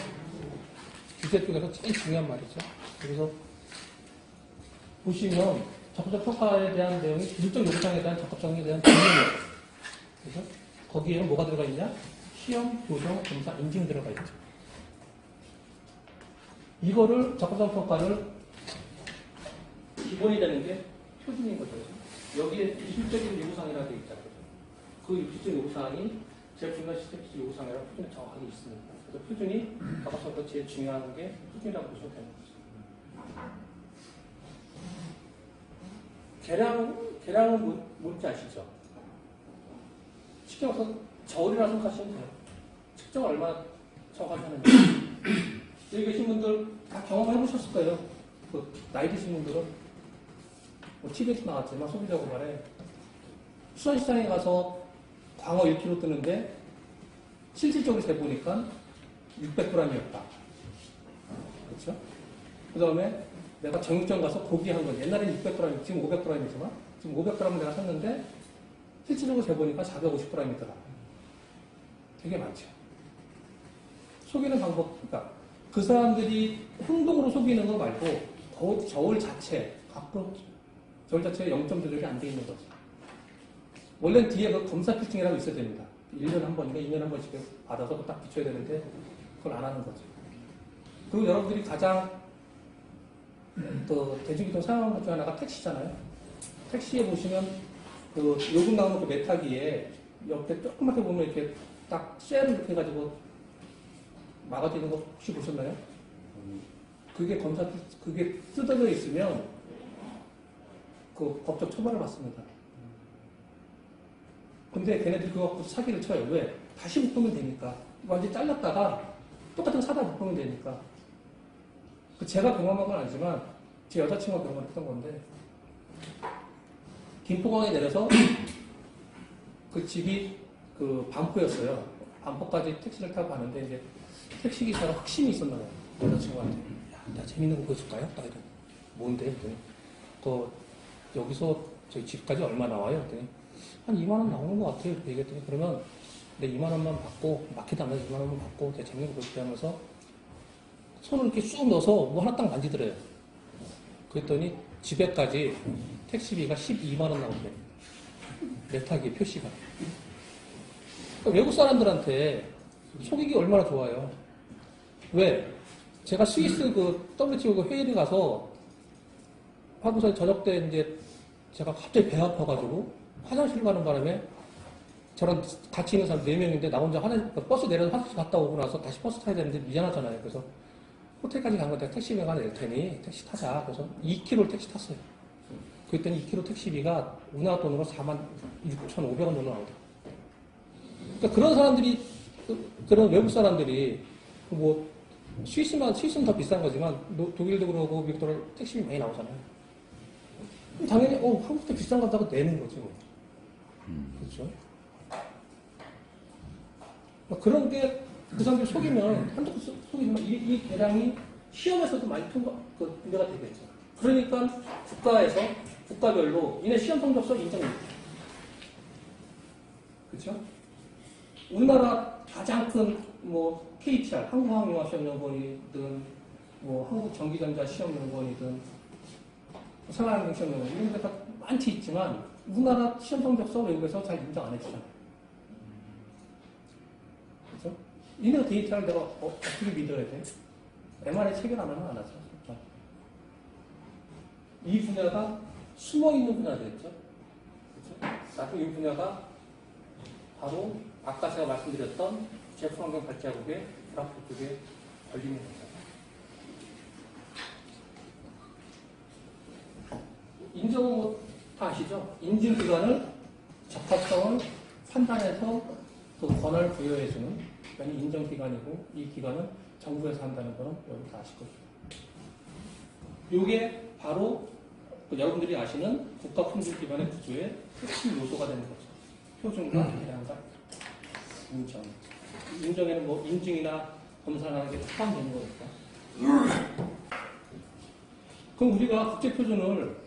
[SPEAKER 1] 규제 쪽에서 제일 중요한 말이죠. 그래서 보시면 적합성 평가에 대한 내용이 기술적 요구사항에 대한 적합성에 대한 증명이에요. 그래서 거기에는 뭐가 들어가 있냐? 시험, 교정, 검사, 인증 들어가 있죠. 이거를 적합성 평가를 기본이 되는 게 표준인 거죠. 여기에 기술적인 요구사항이라고 되어 있잖아요. 그 기술적 요구사항이 제일 중요한 시스템 요구사항이라고 표준에 정확하게 있습니다. 그래서 표준이 적합성과 제일 중요한 게 표준이라고 보시면 되는 거죠. 계량은 뭔지 아시죠? 쉽게 말해서 저울이라 생각하시면 돼요. 측정을 얼마나 정확하게 하는지. 여기 계신 분들 다 경험해 보셨을 거예요. 그 나이 드신 분들은 뭐 TV에서 나왔지만 소비자 고발에 수산시장에 가서 광어 1kg 뜨는데 실질적으로 재보니까 600g이었다. 그렇죠? 그 다음에 내가 정육점 가서 고기 한 건 옛날에는 600g, 지금 500g이지만 지금 500g을 내가 샀는데 실질적으로 재보니까 450g이더라. 되게 많죠. 속이는 방법, 그러니까 그 사람들이 행동으로 속이는 거 말고 저울 자체, 앞으로 저울 자체에 0점 조절이 안 돼 있는 거죠. 원래는 뒤에 그 검사 피팅이라고 있어야 됩니다. 1년에 한 번인가 2년에 한 번씩 받아서 딱 비춰야 되는데 그걸 안 하는 거죠. 그리고 여러분들이 가장 또 대중교통 사용하는 것 중 하나가 택시잖아요. 택시에 보시면 그 요금 나오는 그 메타기에 옆에 조그맣게 보면 이렇게 딱 쇠를 이렇게 해가지고 막아져 있는 거 혹시 보셨나요? 그게 그게 뜯어져 있으면 그 법적 처벌을 받습니다. 근데 걔네들이 그거 갖고 사기를 쳐요. 왜? 다시 묶으면 되니까. 완전히 잘랐다가 똑같은 거 사다 묶으면 되니까. 제가 경험한 건 아니지만 제 여자친구가 경험했던 건데 김포공항에 내려서 그 집이 그 반포였어요. 반포까지 택시를 타고 가는데 이제 택시 기사가 확신이 있었나 봐요. 여자친구한테. 야, 나 재밌는 거 보여줄까요? 딱 이래. 뭔데? 그랬더니 여기서 저희 집까지 얼마 나와요? 그랬더니 한 2만 원 나오는 것 같아요. 이렇게 얘기했더니 그러면 내 2만 원만 받고 마켓 안 가서 2만 원만 받고 제가 재밌는 거 보여줄게 하면서 손을 이렇게 쑥 넣어서 뭐 하나 딱 만지더래요. 그랬더니 집에까지 택시비가 12만 원 나오더래요. 내 타기의 표시가. 그러니까 외국 사람들한테 속이기 얼마나 좋아요. 왜? 제가 스위스 그 WTO 그 회의를 가서 하고서 저녁 때 이제 제가 갑자기 배 아파가지고 화장실 가는 바람에 저랑 같이 있는 사람 4명인데 나 혼자 버스 내려서 화장실 갔다 오고 나서 다시 버스 타야 되는데 미안하잖아요. 그래서 호텔까지 간 건데 택시비가 낼 테니 택시 타자. 그래서 2km 택시 탔어요. 그랬더니 2km 택시비가 우리나라 돈으로 46,500원 정도 나오더라고요. 그러니까 그런 사람들이, 그런 외국 사람들이 뭐 스위스는 더 비싼 거지만 독일도 그러고 미국도 그러고 택시비 많이 나오잖아요. 당연히 한국도 비싼 거 같다고 내는 거지 뭐. 그렇죠? 그런 게 그 사람들 속이면 한두 속이지만 이 대량이 시험에서도 많이 문제가 되겠죠. 그러니까 국가별로 이네 시험 성적서 인정입니다. 그렇죠? 우리나라 가장 큰 뭐 KTR 한국항공화시험연구원이든 뭐 한국전기전자 시험연구원이든 생활환경 시험연구원 이런 데가 많이 있지만 우리나라 시험 성적서 외국에서 잘 인정 안 해주잖아요. 그렇죠? 이네 데이터를 내가 어떻게 믿어야 돼? MRI 체결 안 하면 안 하죠. 이 분야가 숨어있는 분야겠죠. 그렇죠? 나중에 이 분야가 바로 아까 제가 말씀드렸던 제품환경 발자국의 그래프 쪽에 걸리는 거죠. 인정은 뭐 다 아시죠? 인증기관을 적합성을 판단해서 그 권한을 부여해주는 기관이 인정기관이고 이 기관은 정부에서 한다는 거는 여러분 다 아실 거죠. 이게 바로 여러분들이 아시는 국가품질기관의 구조의 핵심 요소가 되는 거죠. 표준과 계량과 인정. 인정에는 뭐 인증이나 검사나 게 포함되는 거니까. 그럼 우리가 국제표준을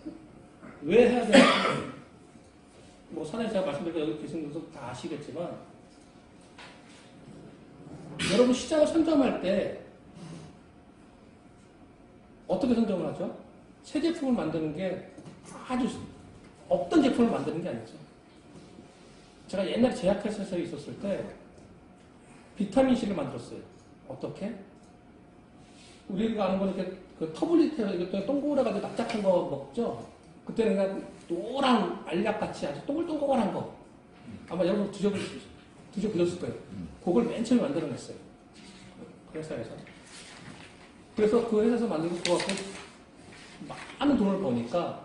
[SPEAKER 1] 왜 해야 되는지, 뭐 사전에 제가 말씀드린 여기 계신 분들 다 아시겠지만, 여러분 시장을 선점할 때 어떻게 선점을 하죠? 새 제품을 만드는 게 아주 없던 제품을 만드는 게 아니죠. 제가 옛날에 제약회사에 있었을 때 비타민C를 만들었어요. 어떻게? 우리가 아는 거는 이렇게 그 터블리트에서 이것도 동그래가지고 납작한 거 먹죠? 그때는 그냥 노란 알약같이 아주 동글동글한 거. 아마 여러분 드셔보셨을 거예요. 그걸 맨 처음에 만들어냈어요. 그 회사에서. 그래서 그 회사에서 만들고 그거 갖고 많은 돈을 버니까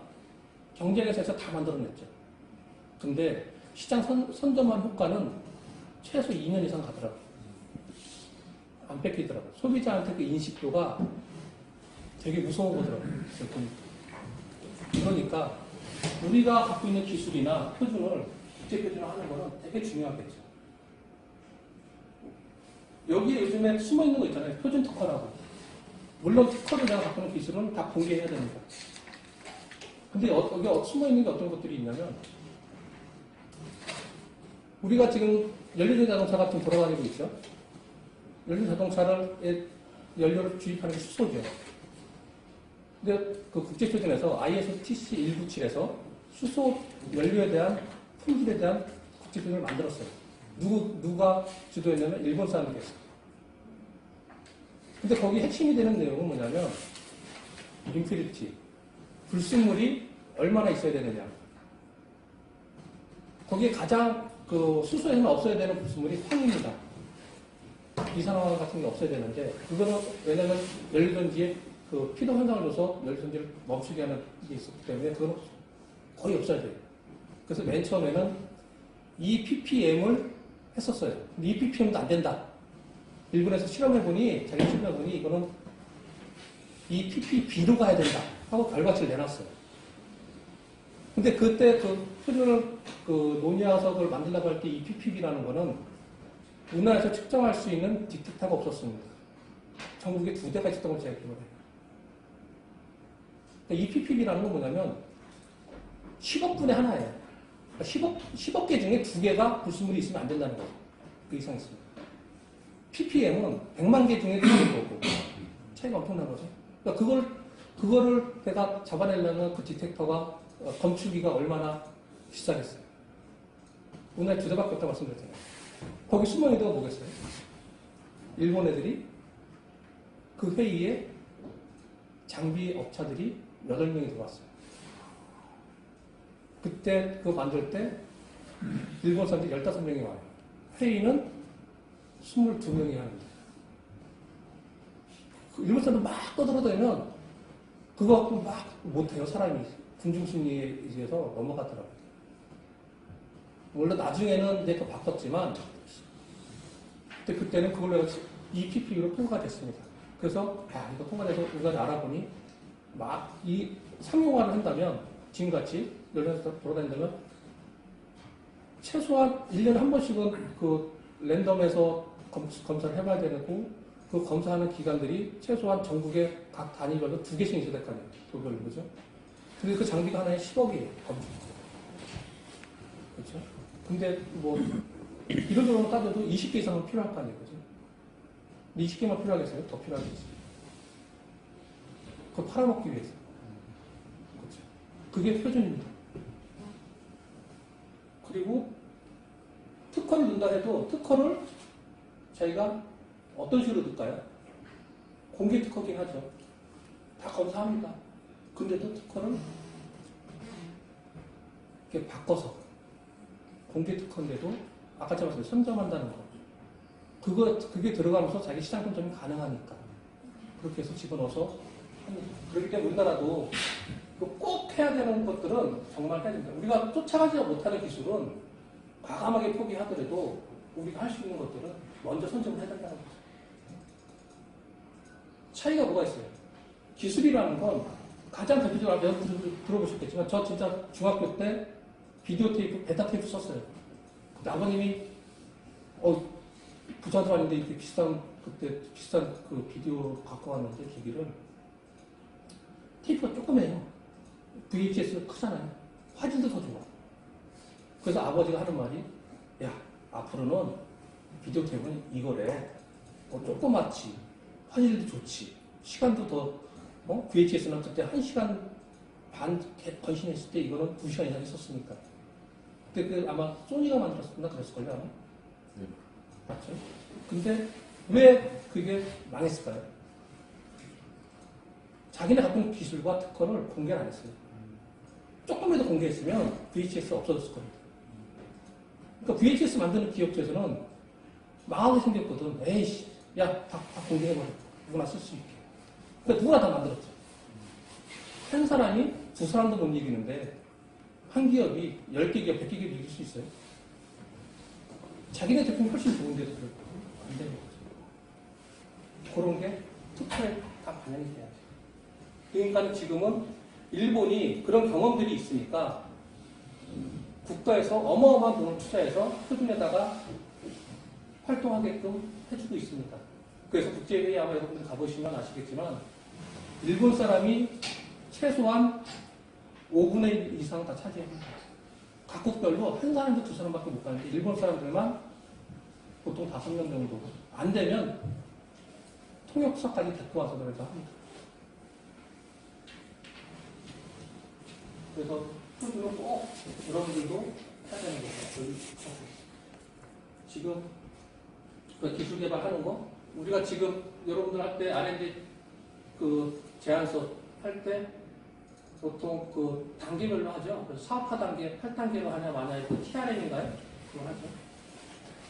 [SPEAKER 1] 경쟁회사에서 다 만들어냈죠. 근데 시장 선점한 효과는 최소 2년 이상 가더라고요. 안 뺏기더라고요. 소비자한테 그 인식도가 되게 무서운 거더라고요. 그러니까 우리가 갖고 있는 기술이나 표준을 국제표준을 하는 거는 되게 중요하겠죠. 여기에 요즘에 숨어있는 거 있잖아요. 표준 특허라고. 물론 특허를 내가 갖고 있는 기술은 다 공개해야 됩니다. 근데 여기 숨어있는 게 어떤 것들이 있냐면 우리가 지금 연료전 자동차가 좀 돌아다니고 있죠. 연료전 자동차를 연료를 주입하는 게 수소죠. 근데 그 국제표준에서 ISO TC 197에서 수소 연료에 대한 품질에 대한 국제표준을 만들었어요. 누가 주도했냐면 일본 사람들이 했어요. 근데 거기 핵심이 되는 내용은 뭐냐면 임퓨리티, 불순물이 얼마나 있어야 되느냐. 거기에 가장 그 수소에는 없어야 되는 불순물이 황입니다. 이산화황 같은 게 없어야 되는데 그거는 왜냐면 연료전지에 그 피도 현상을 줘서 연료전지를 멈추게 하는 게 있었기 때문에 그거는 거의 없어야 돼요. 그래서 맨 처음에는 이 ppm을 했었어요. 근데 이 ppm도 안 된다. 일본에서 실험해보니, 자기 실험해보니 이거는 이 ppb로 가야 된다 하고 결과치를 내놨어요. 근데 그때 그 표준을 그 논의화석을 만들려고 할 때 이 PPB라는 거는 우리나라에서 측정할 수 있는 디텍터가 없었습니다. 전국에 2대가 있었던 걸 제가 기억을 해요. 이 PPB라는 건 뭐냐면 10억 분의 하나예요. 그러니까 10억 개 중에 2개가 불순물이 있으면 안 된다는 거죠. 그 이상 있습니다. ppm은 100만 개 중에 2개 거고 차이가 엄청난 거죠. 그러니까 그거를 내가 잡아내려면 그 디텍터가 건축비가 얼마나 비싸겠어요. 오늘 2대밖에 없다고 말씀드렸잖아요. 거기 숨은 이유가 뭐겠어요? 일본 애들이 그 회의에 장비 업체들이 8명이 들어왔어요. 그때 그거 만들 때 일본 사람들이 15명이 와요. 회의는 22명이 하는데 일본 사람들 막 떠들어대면 그거 갖고 막 못해요. 사람이 군중심리에 의해서 넘어가더라고요. 원래 나중에는 이제 또 바꿨지만 그때는 그걸로 EPP로 통과가 됐습니다. 그래서 이거 통과돼서 우리가 알아보니 막 이 상용화를 한다면 지금같이 연령에서 돌아다닌다면 최소한 1년에 한 번씩은 그 랜덤에서 검사를 해봐야 되고 그 검사하는 기관들이 최소한 전국의 각 단위별로 2개씩 있어야 될 거 아니에요. 도별로 그죠? 근데 그 장비가 하나에 10억이에요. 그렇죠? 근데 뭐 이런 정도 따져도 20개 이상은 필요할 거 아니에요. 그죠? 20개만 필요하겠어요? 더 필요하겠어요? 그거 팔아먹기 위해서. 그렇죠? 그게 표준입니다. 그리고 특허를 넣는다 해도 특허를 저희가 어떤 식으로 넣을까요? 공개 특허긴 하죠. 다 검사합니다. 근데도 특허를 이렇게 바꿔서 공개 특허인데도 아까 제가 말씀드린 선점한다는 거. 그게 들어가면서 자기 시장 선점이 가능하니까. 그렇게 해서 집어넣어서 합니다. 그렇기 때문에 우리나라도 꼭 해야 되는 것들은 정말 해야 됩니다. 우리가 쫓아가지 못하는 기술은 과감하게 포기하더라도 우리가 할 수 있는 것들은 먼저 선점을 해야 된다는 거죠. 차이가 뭐가 있어요? 기술이라는 건 가장 대표적으로 여러분들 들어보셨겠지만 저 진짜 중학교 때 비디오 테이프, 베타 테이프 썼어요. 그때 아버님이 부자들 아닌데 이렇게 그때 비싼 그 비디오 갖고 왔는데 기기를 테이프가 조그매요. VHS는 크잖아요. 화질도 더 좋아. 그래서 아버지가 하는 말이 야 앞으로는 비디오 테이프는 이거래. 조그맣지. 화질도 좋지. 시간도 더 VHS는 그때 1시간 반 건신했을 때 이거는 2시간 이상 했었으니까. 그때 아마 소니가 만들었었나 그랬을걸요 아마.
[SPEAKER 2] 네.
[SPEAKER 1] 맞죠? 근데 왜 그게 망했을까요? 자기네 갖고 있는 기술과 특허를 공개를 안 했어요. 조금이라도 공개했으면 VHS 없어졌을 겁니다. 그러니까 VHS 만드는 기업체에서는 망하게 생겼거든. 에이씨, 야, 다 공개해버려. 누구나 쓸 수 있게. 그러니까 누구나 다 만들었죠. 한 사람이 2사람도 못 이기는데 한 기업이 10개 기업, 100개 기업 이길 수 있어요? 자기네 제품이 훨씬 좋은데도 안 되는 거죠. 그런 게 특허에 다 반영이 돼야죠. 그러니까 지금은 일본이 그런 경험들이 있으니까 국가에서 어마어마한 돈을 투자해서 표준에다가 활동하게끔 해주고 있습니다. 그래서 국제회의 아마 여러분들 가보시면 아시겠지만 일본 사람이 최소한 5분의 1 이상 다 차지합니다. 각국별로 한 사람도 2사람밖에 못 가는데 일본 사람들만 보통 5명 정도. 안 되면 통역사까지 데리고 와서 그래서 합니다. 그래서 표준은 꼭 여러분들도 해야 되는 거죠. 지금 그 기술 개발하는 거 우리가 지금 여러분들 할 때 R&D 그 제안서 할 때 보통 그 단계별로 하죠. 그래서 사업화 단계 8단계로 하냐 마냐 그 TRM인가요? 그거 하죠.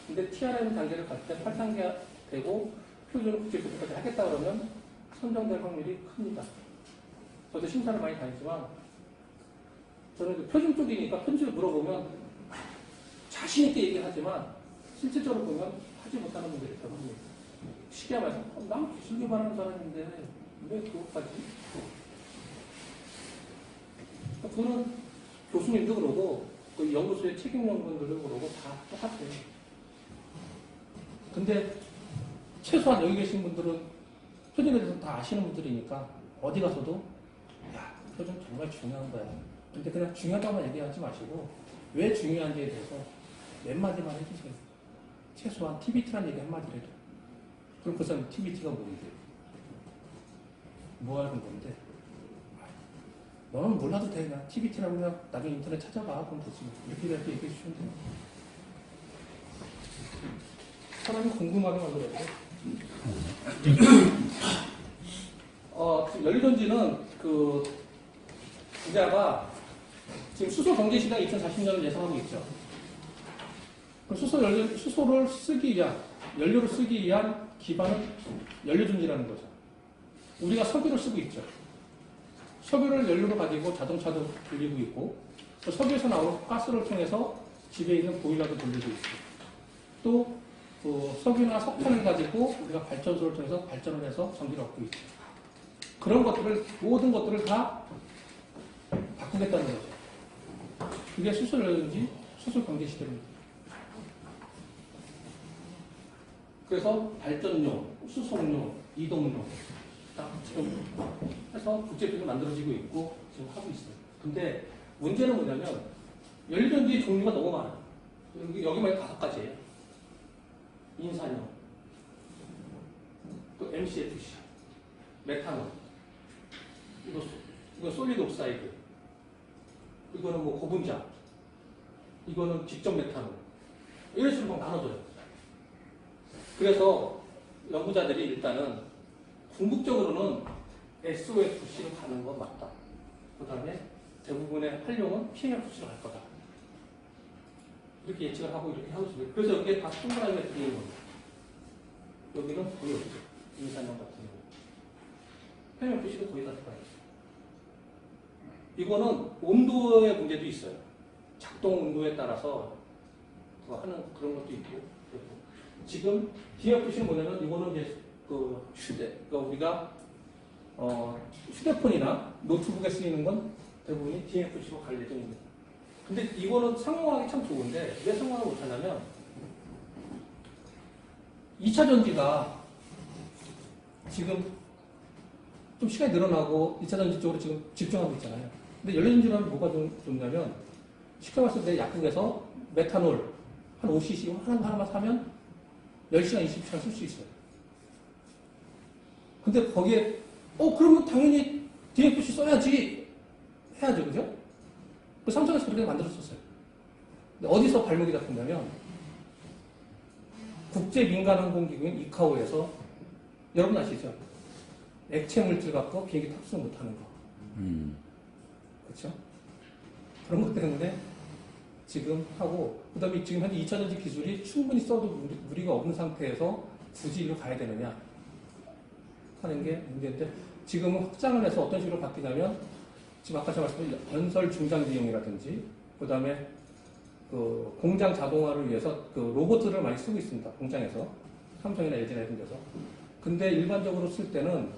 [SPEAKER 1] 근데 TRM 단계를 갈 때 8단계 되고 표준 국제교육까지 하겠다 그러면 선정될 확률이 큽니다. 저도 심사를 많이 다니지만 저는 그 표준 쪽이니까 편집을 물어보면 자신있게 얘기하지만 실질적으로 보면 하지 못하는 분들이 있다고 합니다. 쉽게 말해서 난 기술 개발하는 사람인데 왜 그것까지? 그거는 교수님도 그러고 그 연구소의 책임 연구원들도 그러고 다 똑같아요. 근데 최소한 여기 계신 분들은 표준에 대해서 다 아시는 분들이니까 어디 가서도 야, 표준 정말 중요한 거야. 근데 그냥 중요하다고만 얘기하지 마시고 왜 중요한지에 대해서 몇 마디만 해주세요. 최소한 TBT란 얘기 한마디라도. 그럼 그 사람 TBT가 뭔데? 뭐 하는 건데? 너는 몰라도 돼. 그냥 TBT라고 그냥 나중에 인터넷 찾아봐. 그럼 되지. 이렇게 얘기해 주시면 돼요. 사람이 궁금하게 만들어야 돼. 지금 연료전지는 그 기자가 지금 수소 경제 시장 2040년을 예상하고 있죠. 수소를 쓰기 위한, 연료를 쓰기 위한 기반은 연료전지라는 거죠. 우리가 석유를 쓰고 있죠. 석유를 연료로 가지고 자동차도 돌리고 있고, 또 석유에서 나오는 가스를 통해서 집에 있는 보일러도 돌리고 있고, 또 석유나 석탄을 가지고 우리가 발전소를 통해서 발전을 해서 전기를 얻고 있죠. 그런 것들을, 모든 것들을 다 바꾸겠다는 거죠. 그게 수소연료인지 수소 경제 시대입니다. 그래서 발전용, 수송용, 이동용 딱 지금 해서 국제비도 만들어지고 있고 지금 하고 있어요. 근데 문제는 뭐냐면 연료전지 종류가 너무 많아요. 여기만 5가지예요. 인산염, 또 MCFC, 메탄올, 이거 솔리드 옥사이드, 이거는 뭐 고분자, 이거는 직접 메탄올, 이런 식으로 막 나눠져요. 그래서 연구자들이 일단은 궁극적으로는 SOFC로 가는 건 맞다. 그 다음에 대부분의 활용은 PMFC로 갈 거다. 이렇게 예측을 하고 이렇게 하고 있습니다. 그래서 여기에 다 동그라미가 들어있는 겁니다. 여기는 거의 없죠. 인산염 같은 경우. PMFC도 거의 다 들어가 있어요. 이거는 온도의 문제도 있어요. 작동 온도에 따라서 하는 그런 것도 있고. 지금 DFC는 뭐냐면 이거는 이제 그러니까 우리가 휴대폰이나 노트북에 쓰이는 건 대부분이 DFC로 갈 예정입니다. 근데 이거는 상용화하기 참 좋은데 왜 상용화를 못하냐면 2차 전지가 지금 좀 시간이 늘어나고 2차 전지 쪽으로 지금 집중하고 있잖아요. 근데 연료전지는 뭐가 좀 좋냐면 쉽게 봤을 때 약국에서 메탄올 한 5cc 하나만 사면 10시간, 20시간 쓸 수 있어요. 근데 거기에 그러면 당연히 DFC 써야지 해야죠. 그죠? 그 삼성에서 그렇게 만들었었어요. 근데 어디서 발목이 잡혔냐면 국제민간항공기구인 이카오에서 여러분 아시죠? 액체 물질 갖고 비행기 탑승 못하는 거. 그렇죠? 그런 것 때문에 지금 하고, 그 다음에 지금 현재 2차전지 기술이 충분히 써도 무리가 없는 상태에서 굳이 이리로 가야 되느냐 하는 게 문제인데, 지금은 확장을 해서 어떤 식으로 바뀌냐면, 지금 아까 제가 말씀드린 건설 중장 비용이라든지, 그 다음에 그 공장 자동화를 위해서 그 로봇들을 많이 쓰고 있습니다. 공장에서. 삼성이나 LG나 이런 데서. 근데 일반적으로 쓸 때는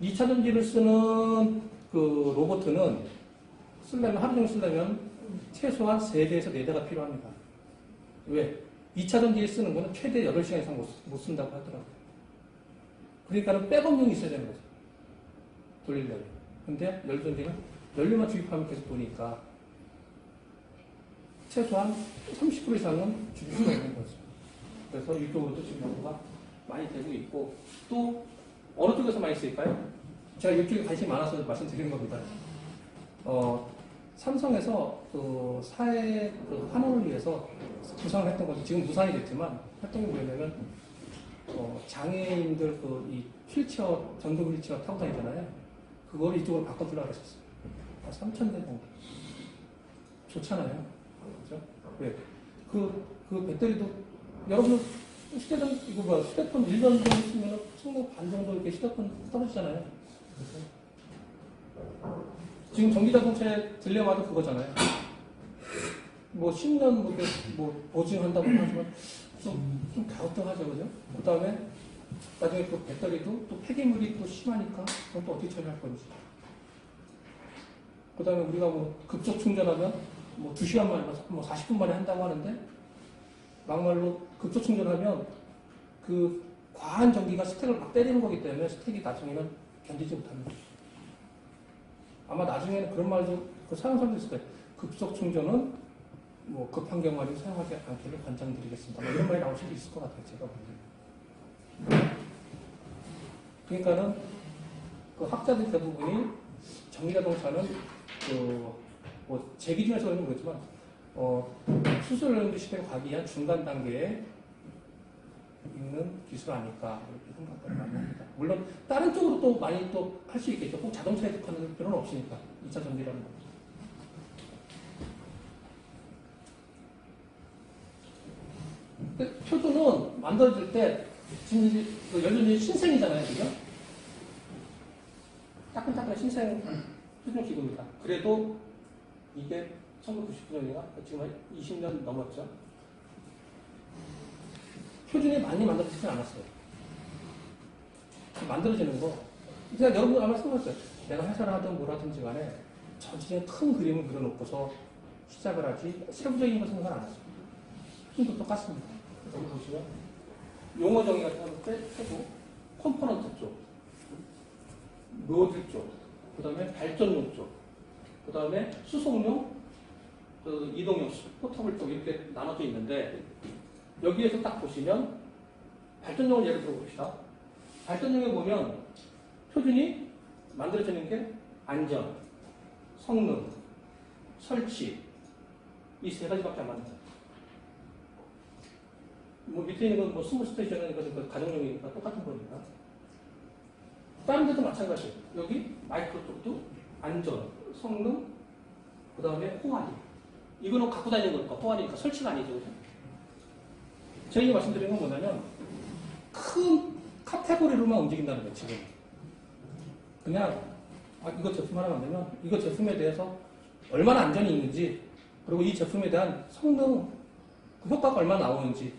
[SPEAKER 1] 2차전지를 쓰는 그 로봇은 하루 종일 쓰려면 최소한 3대에서 4대가 필요합니다. 왜? 2차전지에 쓰는 거는 최대 8시간 이상 못 쓴다고 하더라고요. 그러니까는 백업용이 있어야 되는 거죠. 돌리려면. 근데 연료전지는 연료만 주입하면 계속 도니까 최소한 30% 이상은 줄일 수가 있는 거죠. 그래서 이쪽으로도 지금 연구가 많이 되고 있고, 또 어느 쪽에서 많이 쓰일까요? 제가 이쪽에 관심이 많아서 말씀드리는 겁니다. 삼성에서 그 사회 그 환원을 위해서 구상을 했던 건데, 지금 무산이 됐지만 했던 게 뭐냐면 장애인들 이 휠체어, 전동 휠체어 타고 다니잖아요. 그걸 이쪽으로 바꿔주려고 했었어요. 3,000대 정도. 좋잖아요. 그렇죠? 왜? 그 배터리도 여러분 휴대폰 1년 정도 쓰면 충분 반 정도 이렇게 휴대폰 떨어지잖아요. 지금 전기자동차의 딜레마도 그거잖아요. 뭐 10년 보증한다고 하지만 좀 갸우뚱하죠, 그죠? 그 다음에 나중에 그 배터리도 또 폐기물이 또 심하니까 그건 또 어떻게 처리할 건지. 그다음에 우리가 뭐 급속 충전하면 뭐 2시간 만에, 뭐 40분 만에 한다고 하는데 막말로 급속 충전하면 그 과한 전기가 스택을 막 때리는 거기 때문에 스택이 나중에는 견디지 못하는 거죠. 아마 나중에는 그런 말도 사용하는 사람도 있을 거예요. 급속 충전은 뭐 급한 경우에는 사용하지 않기를 권장드리겠습니다. 뭐 이런 말이 나올 수도 있을 것 같아요. 제가 보기에는. 그러니까는 그 학자들 대부분이 전기자동차는 뭐 제 기준에서 그런 건 모르지만 수술 연구 시대에 가기 위한 중간 단계에 있는 기술 아닐까 이렇게 생각을 많이 합니다. 물론 다른 쪽으로 또 많이 또 할 수 있겠죠. 꼭 자동차에 특화될 필요는 없으니까 2차 전기라는 거. 표준은 만들어질 때 지금 연료는 신생이잖아요, 지금. 따끈따끈한 신생 표준 기구입니다. 그래도 이게 1999년인가? 지금 한 20년 넘었죠. 표준이 많이 만들어지진 않았어요. 만들어지는 거. 그냥 여러분 아마 생각했어요. 내가 회사를 하든 뭘 하든지 간에 전체적인 큰 그림을 그려놓고서 시작을 하지 세부적인 거 생각을 안 했어요. 표준도 똑같습니다. 여기 보시면 용어 정의 같은 거 빼고 컴포넌트 쪽, 노드 쪽, 그 다음에 발전용 쪽, 그 다음에 수송용, 그 이동용, 포터블 쪽 이렇게 나눠져 있는데 여기에서 딱 보시면 발전용을 예를 들어 봅시다. 발전용에 보면 표준이 만들어지는 게 안전, 성능, 설치 이 세 가지밖에 안 만듭니다. 뭐 밑에 있는 건 뭐 스몰 스테이션은 이것은 가정용이니까 똑같은 거니까. 다른 데도 마찬가지예요. 여기 마이크로 쪽도 안전, 성능, 그 다음에 호환이. 이거는 갖고 다니는 거니까 호환이니까 설치가 아니죠. 그죠? 제가 말씀드린 건 뭐냐면 큰 카테고리로만 움직인다는 거예요. 지금. 그냥 이거 제품 하나 만들면 이거 제품에 대해서 얼마나 안전이 있는지 그리고 이 제품에 대한 성능, 그 효과가 얼마나 나오는지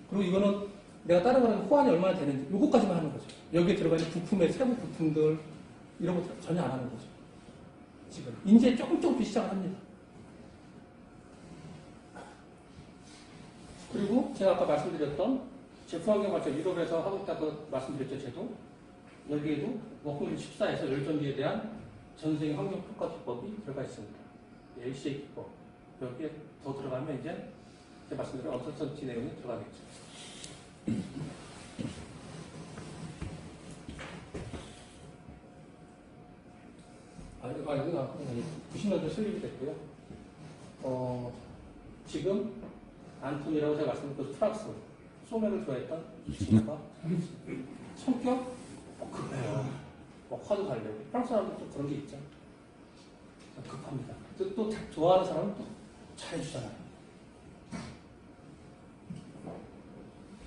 [SPEAKER 1] 그리고 이거는 내가 다른 거랑 호환이 얼마나 되는지 요거까지만 하는 거죠. 여기에 들어가 있는 부품의 세부 부품들 이런 거 전혀 안 하는 거죠. 지금 이제 조금씩 시작을 합니다. 그리고 제가 아까 말씀드렸던 제품 환경 발전 유럽에서 하고 있다고 말씀드렸죠. 제도 여기에도 워크맨 14에서 열전기에 대한 전 세계 환경 평가 기법이 들어가 있습니다. LCA 기법 여기에 더 들어가면 이제 제가 말씀드린 언설턴티 내용이 들어가겠죠. 이거 90년대 설립이 됐고요. 지금 안톤이라고 제가 말씀드린 그 프랑스 소맥을 좋아했던 친구가 성격 급해요. 화도 달려고. 프랑스 사람도 또 그런 게 있죠. 급합니다. 또 좋아하는 사람은 또 잘해주잖아요.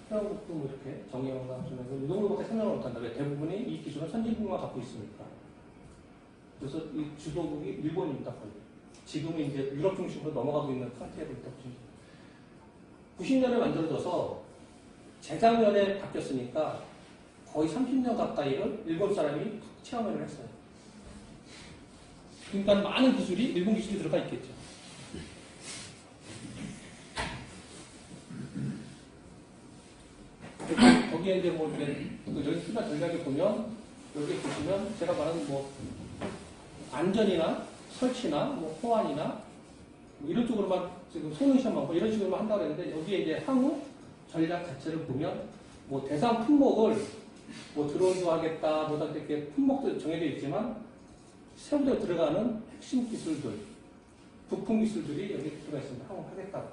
[SPEAKER 1] 태양국도 뭐 이렇게 정의영상 주면서 이 정도밖에 생각을 못한다. 왜 대부분이 이 기술은 선진국만 갖고 있으니까. 그래서 이 주도국이 일본입니다. 거의. 지금은 이제 유럽 중심으로 넘어가고 있는 상태로 있다고 보시면 90년에 만들어져서 재작년에 바뀌었으니까 거의 30년 가까이를 일본 사람이 체험을 했어요. 그러니까 많은 기술이 일본 기술이 들어가 있겠죠. 거기에 이제 뭐 여기 수단 전략에 보면 여기 보시면 제가 말하는 뭐 안전이나 설치나 뭐 호환이나 뭐 이런 쪽으로만 지금 성능 시험만 이런 식으로만 한다고 했는데 여기에 이제 향후 전략 자체를 보면 뭐 대상 품목을 뭐 드론도 하겠다 뭐다 이렇게 품목도 정해져 있지만 세부적으로 들어가는 핵심 기술들 부품 기술들이 여기 들어가 있습니다. 향후 하겠다.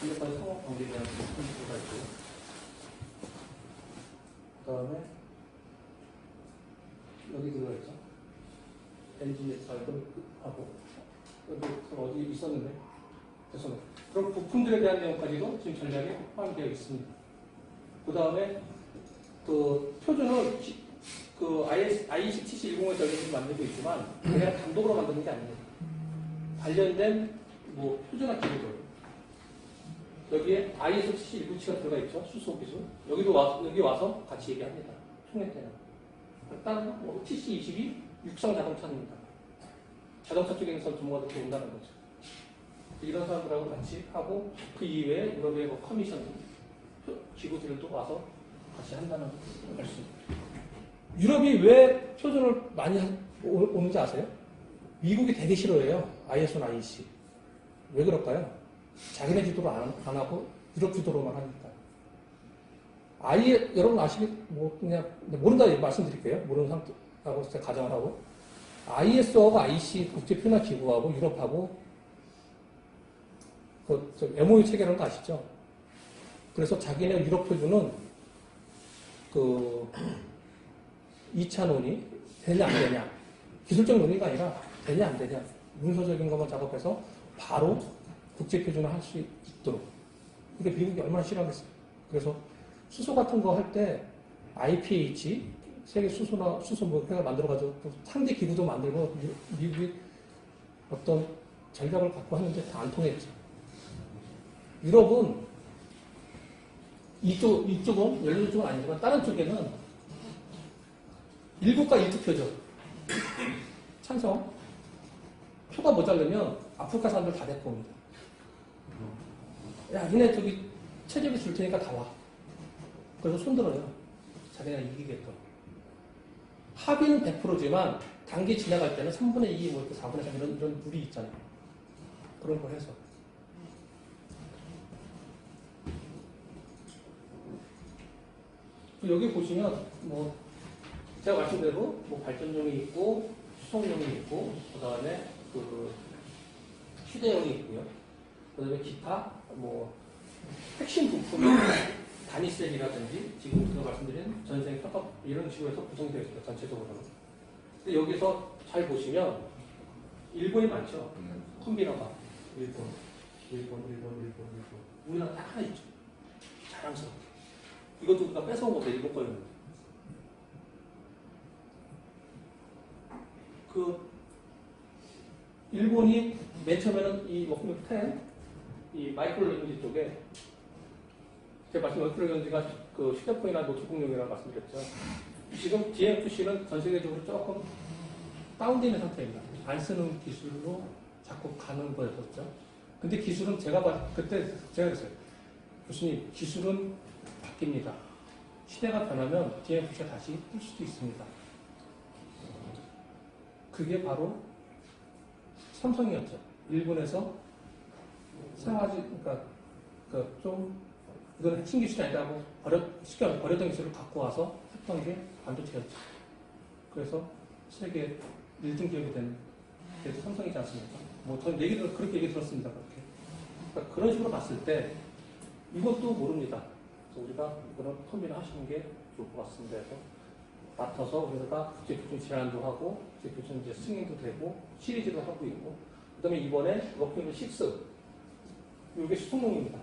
[SPEAKER 1] 이것까지 상호 관계에 대한 부품 기술가 있고요. 그 다음에 여기 들어가 있죠. NGS하고 여기 어디 있었는데 그래서 그런 부품들에 대한 내용까지도 지금 전략에 포함되어 있습니다. 그 다음에 그 표준을 그 IEC-TC10의 전략을 만들고 있지만 그냥 단독으로 만드는 게 아닙니다. 관련된 뭐 표준화 기구들 여기에 ISO-TC197가 들어가 있죠. 수소 기술 여기 와서 같이 얘기합니다. 총회 때는. 다른 뭐 TC22 육상 자동차입니다. 자동차 쪽에서 전문가들이 온다는 거죠. 이런 사람들하고 같이 하고 그 이외에 유럽의 뭐 커미션 기구들도 와서 같이 한다는 걸 수 있습니다. 유럽이 왜 표준을 많이 오는지 아세요? 미국이 되게 싫어해요. ISO나 IEC. 왜 그럴까요? 자기네 지도로 안 하고 유럽 지도로만 하니까. 여러분 뭐 그냥 모른다 말씀드릴게요. 모르는 상태라고 제가 가정을 하고. ISO하고 IEC 국제표준화 기구하고 유럽하고 MOU 체결한 거 아시죠? 그래서 자기네 유럽 표준은 2차 논의 되냐 안 되냐 기술적 논의가 아니라 되냐 안 되냐 문서적인 것만 작업해서 바로 국제표준화 할 수 있도록. 이게 미국이 얼마나 싫어하겠어요. 그래서 수소 같은 거 할 때 IPH 세계 수소 뭐 회가 만들어가지고 또 상대 기구도 만들고 미국이 어떤 전략을 갖고 하는데 다 안 통했죠. 유럽은 이쪽은 열린 쪽은 아니지만 다른 쪽에는 일국가 일투표죠. 찬성. 표가 모자르면 아프리카 사람들 다 데리고 옵니다. 야, 니네 저기 체제비 줄 테니까 다 와. 그래서 손들어요. 자기가 이기겠다. 합의는 100%지만 단계 지나갈 때는 3분의 2, 뭐 4분의 3 이런 룰이 있잖아요. 그런 걸 해서. 여기 보시면 뭐 제가 말씀대로 뭐 발전용이 있고 수송용이 있고 그다음에 휴대용이 있고요. 그다음에 기타 뭐 핵심 부품이 단위셀이라든지 지금 제가 말씀드린 전생 팝업 이런 식으로 해서 구성되어 있습니다. 전체적으로는. 근데 여기서 잘 보시면 일본이 많죠. 콤비너가 일본. 우리나라 딱 하나 있죠. 자랑스럽게. 이것도 우리가 뺏어온 것도 일본 거였는데. 일본이 맨 처음에는 이 워크맨 10, 이 마이크로 렌지 쪽에 제가 말씀 마이크로 렌지가 휴대폰이나 노트북용이라고 말씀드렸죠. 지금 DMFC는 전 세계적으로 조금 다운되어 있는 상태입니다. 안 쓰는 기술로 자꾸 가는 거였었죠. 근데 기술은 그때 제가 그랬어요. 교수님, 기술은 바뀝니다. 시대가 변하면 DMFC가 다시 뜰 수도 있습니다. 그게 바로 삼성이었죠. 일본에서 그러니까 좀 이건 핵심 기술이 아니라고 버렸던 기술을 갖고 와서 했던 게 반도체였죠. 그래서 세계 1등 기업이 된 게 삼성이지 않습니까? 뭐 저는 그렇게 얘기 들었습니다. 그러니까 그런 식으로 봤을 때 이것도 모릅니다. 그래서 우리가 그런 컴비를 하시는 게 좋을 것 같습니다. 그래서 맡아서 우리가 국제표준 제안도 하고 국제표준 이제 승인도 되고 시리즈도 하고 있고 그다음에 이번에 워크맨 6 이게 수송용입니다.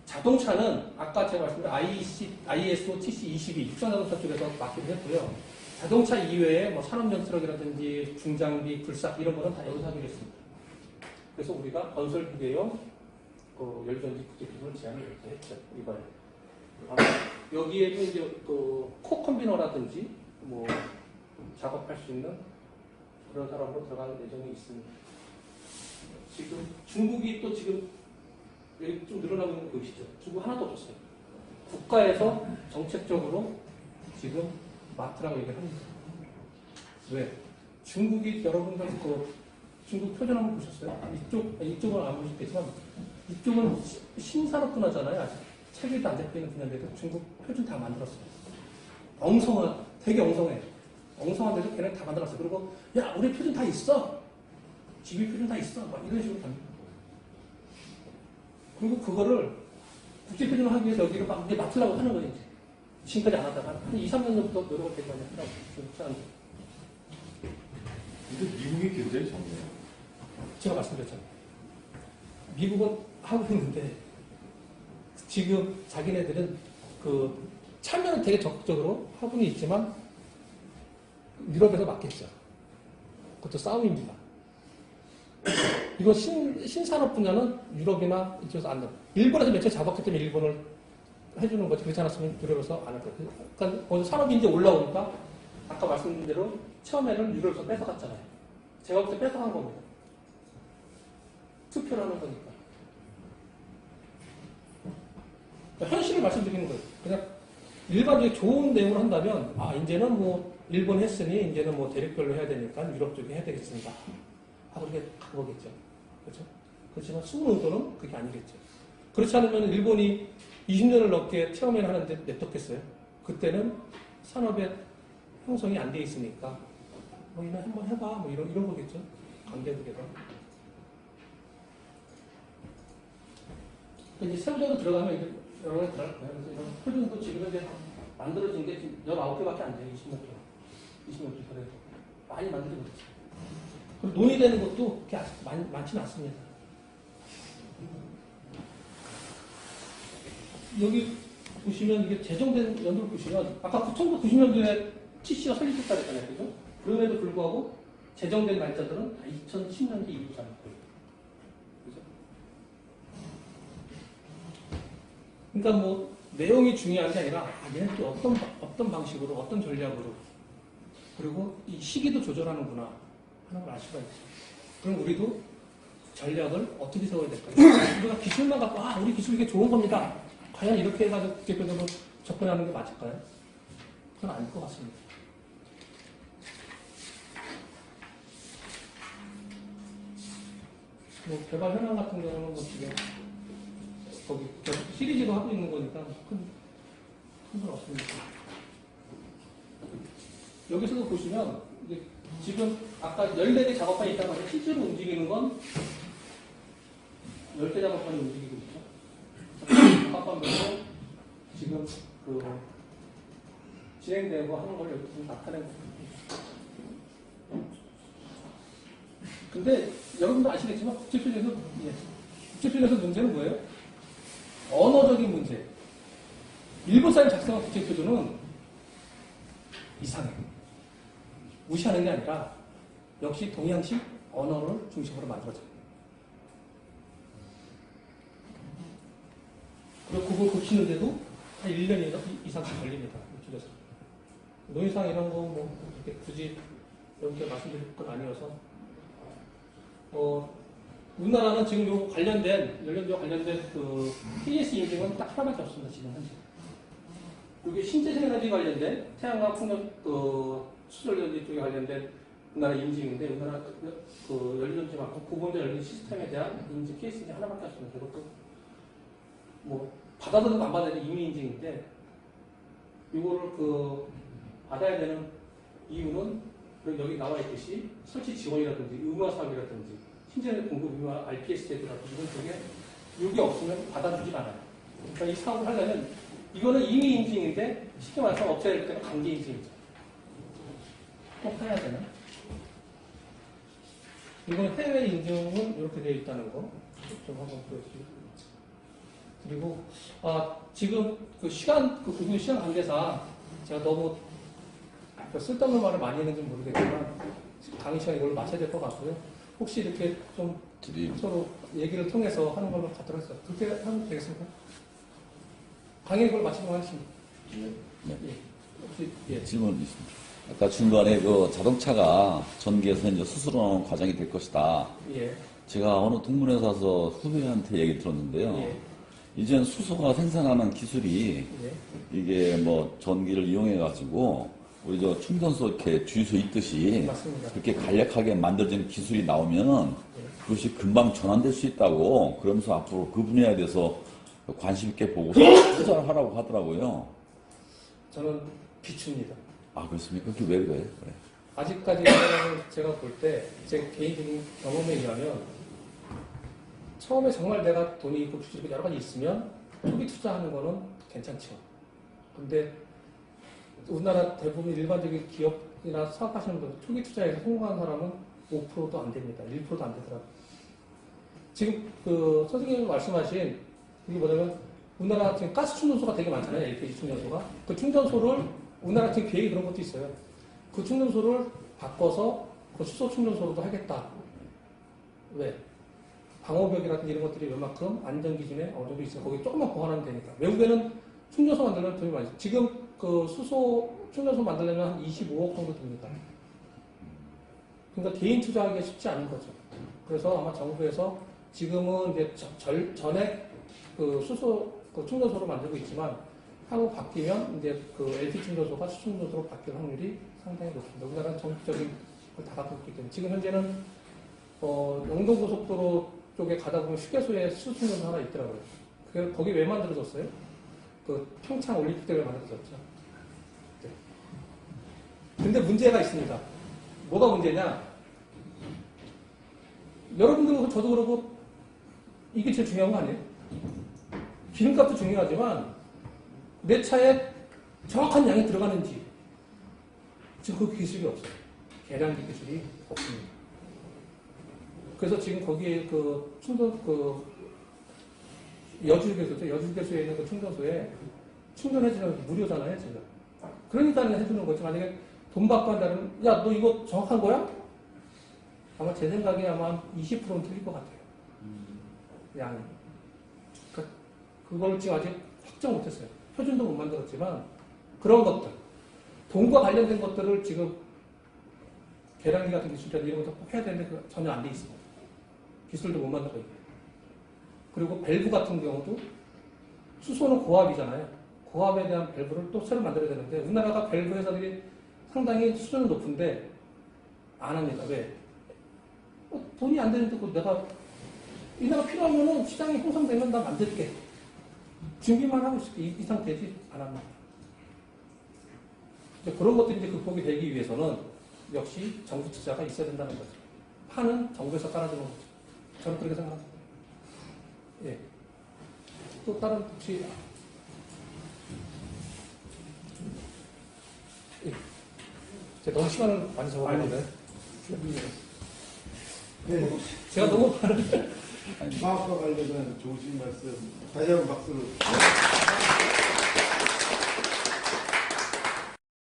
[SPEAKER 1] 자동차는 아까 제가 말씀드린 ISO TC22 육상자동차 쪽에서 맡기도 했고요. 자동차 이외에 뭐 산업연수력이라든지 중장비, 불삭 이런 거는 다 여기서 하기로 했습니다. 그래서 우리가 건설 기계용 열전지 국제표준을 제안을 이렇게 했죠. 이번에. 여기에도 이제 코-컴비너라든지 뭐 작업할 수 있는 그런 사람으로 들어갈 예정이 있습니다. 지금 중국이 또 지금 여기 좀 늘어나고 있는 거 보이시죠? 중국 하나도 없었어요. 국가에서 정책적으로 지금 마트라고 얘기를 합니다. 왜? 중국이 여러분들 중국 표준 한번 보셨어요? 이쪽은 안 보셨겠지만 이쪽은 신산업 분야잖아요. 아직 체계도 안 잡혀 있는 분야인데도 중국 표준 다 만들었어요. 되게 엉성해. 엉성한데도 걔네 다 만들었어요. 그리고 야 우리 표준 다 있어. GB 표준 다 있어. 막 이런 식으로 합니다. 그리고 그거를 국제 표준을 하기 위해서 여기를 막 맡으려고 하는 거예요. 이제. 지금까지 안 하다가 한 2, 3년 전부터 노력을 되게 많이 하더라고요.
[SPEAKER 3] 근데 미국이 굉장히 적네요.
[SPEAKER 1] 제가 말씀드렸잖아요. 미국은 하고 있는데 지금 자기네들은 참여는 되게 적극적으로 하고는 있지만 유럽에서 맡겠죠. 그것도 싸움입니다. 이거 신산업 분야는 유럽이나 이쪽에서 안 나요. 일본에서 며칠 잡았기 때문에 일본을 해주는 거지. 그렇지 않았으면 유럽에서 안 할 거예요. 그러니까 어느 산업이 이제 올라오니까 아까 말씀드린 대로 처음에는 유럽에서 뺏어갔잖아요. 제가 볼 때 뺏어간 겁니다. 투표를 하는 거니까. 그러니까 현실을 말씀드리는 거예요. 그냥 일반적인 좋은 내용을 한다면, 이제는 뭐, 일본 했으니, 이제는 뭐, 대륙별로 해야 되니까, 유럽 쪽에 해야 되겠습니다. 하고 이렇게 간 거겠죠. 그렇죠? 그렇지만, 숨은 의도는 그게 아니겠죠. 그렇지 않으면, 일본이 20년을 넘게 체험을 하는데 냅뒀겠어요. 그때는 산업의 형성이 안 돼 있으니까, 뭐, 이날 한번 해봐. 뭐, 이런 거겠죠. 강대국에서. 이제 세부적으로 들어가면 이제 여러 가지 들어갈 거예요. 그래서 이런 표준도 지금 이제 만들어진 게 지금 19개밖에 안 돼요. 20몇 개. 20몇 개 그래도. 많이 만들어졌죠. 그리고 논의되는 것도 그렇게 많지는 않습니다. 여기 보시면 이게 제정된 연도를 보시면 아까 1990년도에 TC가 설립됐다 그랬잖아요. 그죠? 그럼에도 불구하고 제정된 날짜들은 다 2010년대 이후잖아요. 그죠? 그러니까 뭐 내용이 중요한 게 아니라 얘는 또 어떤 방식으로 어떤 전략으로 그리고 이 시기도 조절하는구나 하는 걸 알 수가 있어요. 그럼 우리도 전략을 어떻게 세워야 될까요? 우리가 기술만 갖고 우리 기술 이게 좋은 겁니다. 과연 이렇게 해가지고 국제적으로 접근하는 게 맞을까요? 그건 아닐 것 같습니다. 뭐 개발 현황 같은 경우는 뭐 지금 거기 시리즈로 하고 있는 거니까 큰 건 없습니다. 여기서도 보시면 이제 지금 아까 14개 작업판이 있다고 하는데 실제로 움직이는 건 10개 작업판이 움직이고 있죠. 작업판별로 지금 그 진행되고 하는 걸 여기 지금 나타내고 있습니다. 근데 여러분도 아시겠지만 국제표준에서 문제는 뭐예요? 언어적인 문제. 일본 사람이 작성한 국제표준은 이상해요. 무시하는 게 아니라 역시 동양식 언어를 중심으로 만들어져요. 그리고 그걸 고치는데도 한 1년 이상씩 걸립니다. 줄여서. 노인상 이런 거 뭐 굳이 이렇게 말씀드릴 건 아니어서 우리나라는 지금 요 관련된 연령제와 관련된 그 KS 인증은 딱 하나밖에 없습니다. 지금 현재. 이게 신재생 에너지 관련된 태양광 풍력 수소연료 쪽에 관련된 우리나라 인증인데 우리나라 그 연료전지만큼 고분자 연료 시스템에 대한 인증 케이스 인증 하나밖에 없습니다. 그것도 뭐 받아들이고 안 받아들이는 임의 인증인데 이거를 그 받아야 되는 이유는 여기 나와 있듯이 설치 지원이라든지 의무화 사업이라든지 신재생 공급 의무화 RPS 제도라든지 이런 쪽에 이게 없으면 받아주지 않아요. 그러니까 이 사업을 하려면 이거는 임의 인증인데 쉽게 말해서 업체를 때는 강제 인증이죠. 꼭 해야 되나? 이건 해외 인증은 이렇게 되어 있다는 거 좀 한번 보여주시죠. 그리고 지금 그 구분 시간 관계상 제가 너무 쓸데없는 말을 많이 했는지 모르겠지만 강의 시간에 이걸 마쳐야 될 것 같고요. 혹시 이렇게 좀 서로 얘기를 통해서 하는 걸로 갖도록 했어요. 그렇게 하면 되겠습니까? 강의 이걸 마치도록 하겠습니다.
[SPEAKER 2] 네.
[SPEAKER 1] 혹시
[SPEAKER 2] 질문 있습니다. 아까 중간에 그 자동차가 전기에서 이제 수수로 나오는 과정이 될 것이다.
[SPEAKER 1] 예.
[SPEAKER 2] 제가 어느 동문회사에서 후배한테 얘기 들었는데요.
[SPEAKER 1] 예.
[SPEAKER 2] 이제는 수소가 생산하는 기술이
[SPEAKER 1] 예.
[SPEAKER 2] 이게 뭐 전기를 이용해가지고 우리 저 충전소 이렇게 주유소 있듯이
[SPEAKER 1] 맞습니다.
[SPEAKER 2] 그렇게 간략하게 만들어지는 기술이 나오면 그것이 금방 전환될 수 있다고 그러면서 앞으로 그 분야에 대해서 관심 있게 보고 투자를 하라고 하더라고요.
[SPEAKER 1] 저는 비춥니다.
[SPEAKER 2] 그렇습니까? 그게 왜 그래요? 그래.
[SPEAKER 1] 아직까지 제가 볼 때 제 개인적인 경험에 의하면 처음에 정말 내가 돈이 있고 주식이 여러 가지 있으면 초기 투자하는 거는 괜찮죠. 근데 우리나라 대부분 일반적인 기업이나 사업하시는 분들 초기 투자에서 성공한 사람은 5%도 안 됩니다. 1%도 안 되더라고요. 지금 그 선생님이 말씀하신 이게 뭐냐면 우리나라 지금 가스 충전소가 되게 많잖아요. LPG 충전소가. 그 충전소를 우리나라 지금 계획이 그런 것도 있어요. 그 충전소를 바꿔서 그 수소 충전소로도 하겠다. 왜? 방호벽이라든지 이런 것들이 웬만큼 안전기준에 어느 정도 있어요. 거기 조금만 보완하면 되니까. 외국에는 충전소 만들면 돈이 많이 지금 그 수소 충전소 만들려면 한 25억 정도 듭니다. 그러니까 개인 투자하기가 쉽지 않은 거죠. 그래서 아마 정부에서 지금은 이제 전액 그 그 충전소로 만들고 있지만 향후 바뀌면 이제 그 LP 충전소가 수충전소로 바뀔 확률이 상당히 높습니다. 우리나라는 전국적인 걸 다 갖고 있기 때문에 지금 현재는 영동고속도로 쪽에 가다 보면 휴게소에 수충전소 하나 있더라고요. 그게 거기 왜 만들어졌어요? 그 평창 올림픽 때문에 만들어졌죠. 네. 근데 문제가 있습니다. 뭐가 문제냐? 여러분들도 저도 그러고 이게 제일 중요한 거 아니에요? 기름값도 중요하지만 내 차에 정확한 양이 들어가는지 지금 그 기술이 없어요. 계량기 기술이 없습니다. 그래서 지금 거기에 그 충전 여주휴게소에 있는 그 충전소에 충전해주는 무료잖아요, 지금. 그러니까 해주는 거지. 만약에 돈 받고 한다면 야, 너 이거 정확한 거야? 아마 제 생각에 아마 20%는 틀릴 것 같아요. 양이. 그걸 지금 아직 확정 못했어요. 표준도 못 만들었지만 그런 것들, 돈과 관련된 것들을 지금 계량기 같은 기술이나 이런 것도 꼭 해야 되는데 전혀 안 돼 있습니다. 기술도 못 만들고 있고. 그리고 밸브 같은 경우도 수소는 고압이잖아요. 고압에 대한 밸브를 또 새로 만들어야 되는데 우리나라가 밸브 회사들이 상당히 수준은 높은데 안 합니다. 왜? 돈이 안 되는데 내가 이 나라 필요하면은 시장이 형성되면 나 만들게. 준비만 하고 있을게. 이 상태지 안 합니다. 이제 그런 것들이 이제 극복이 되기 위해서는 역시 정부 투자가 있어야 된다는 거죠. 판은 정부에서 깔아주는 거죠. 저는 그렇게 생각합니다. 예. 또 다른 혹시 예. 제가 너무 시간을 많이 잡아봤는데
[SPEAKER 4] 네,
[SPEAKER 1] 제가 너무
[SPEAKER 4] 과학과 관련된 좋으신 말씀 다시 한번 박수를.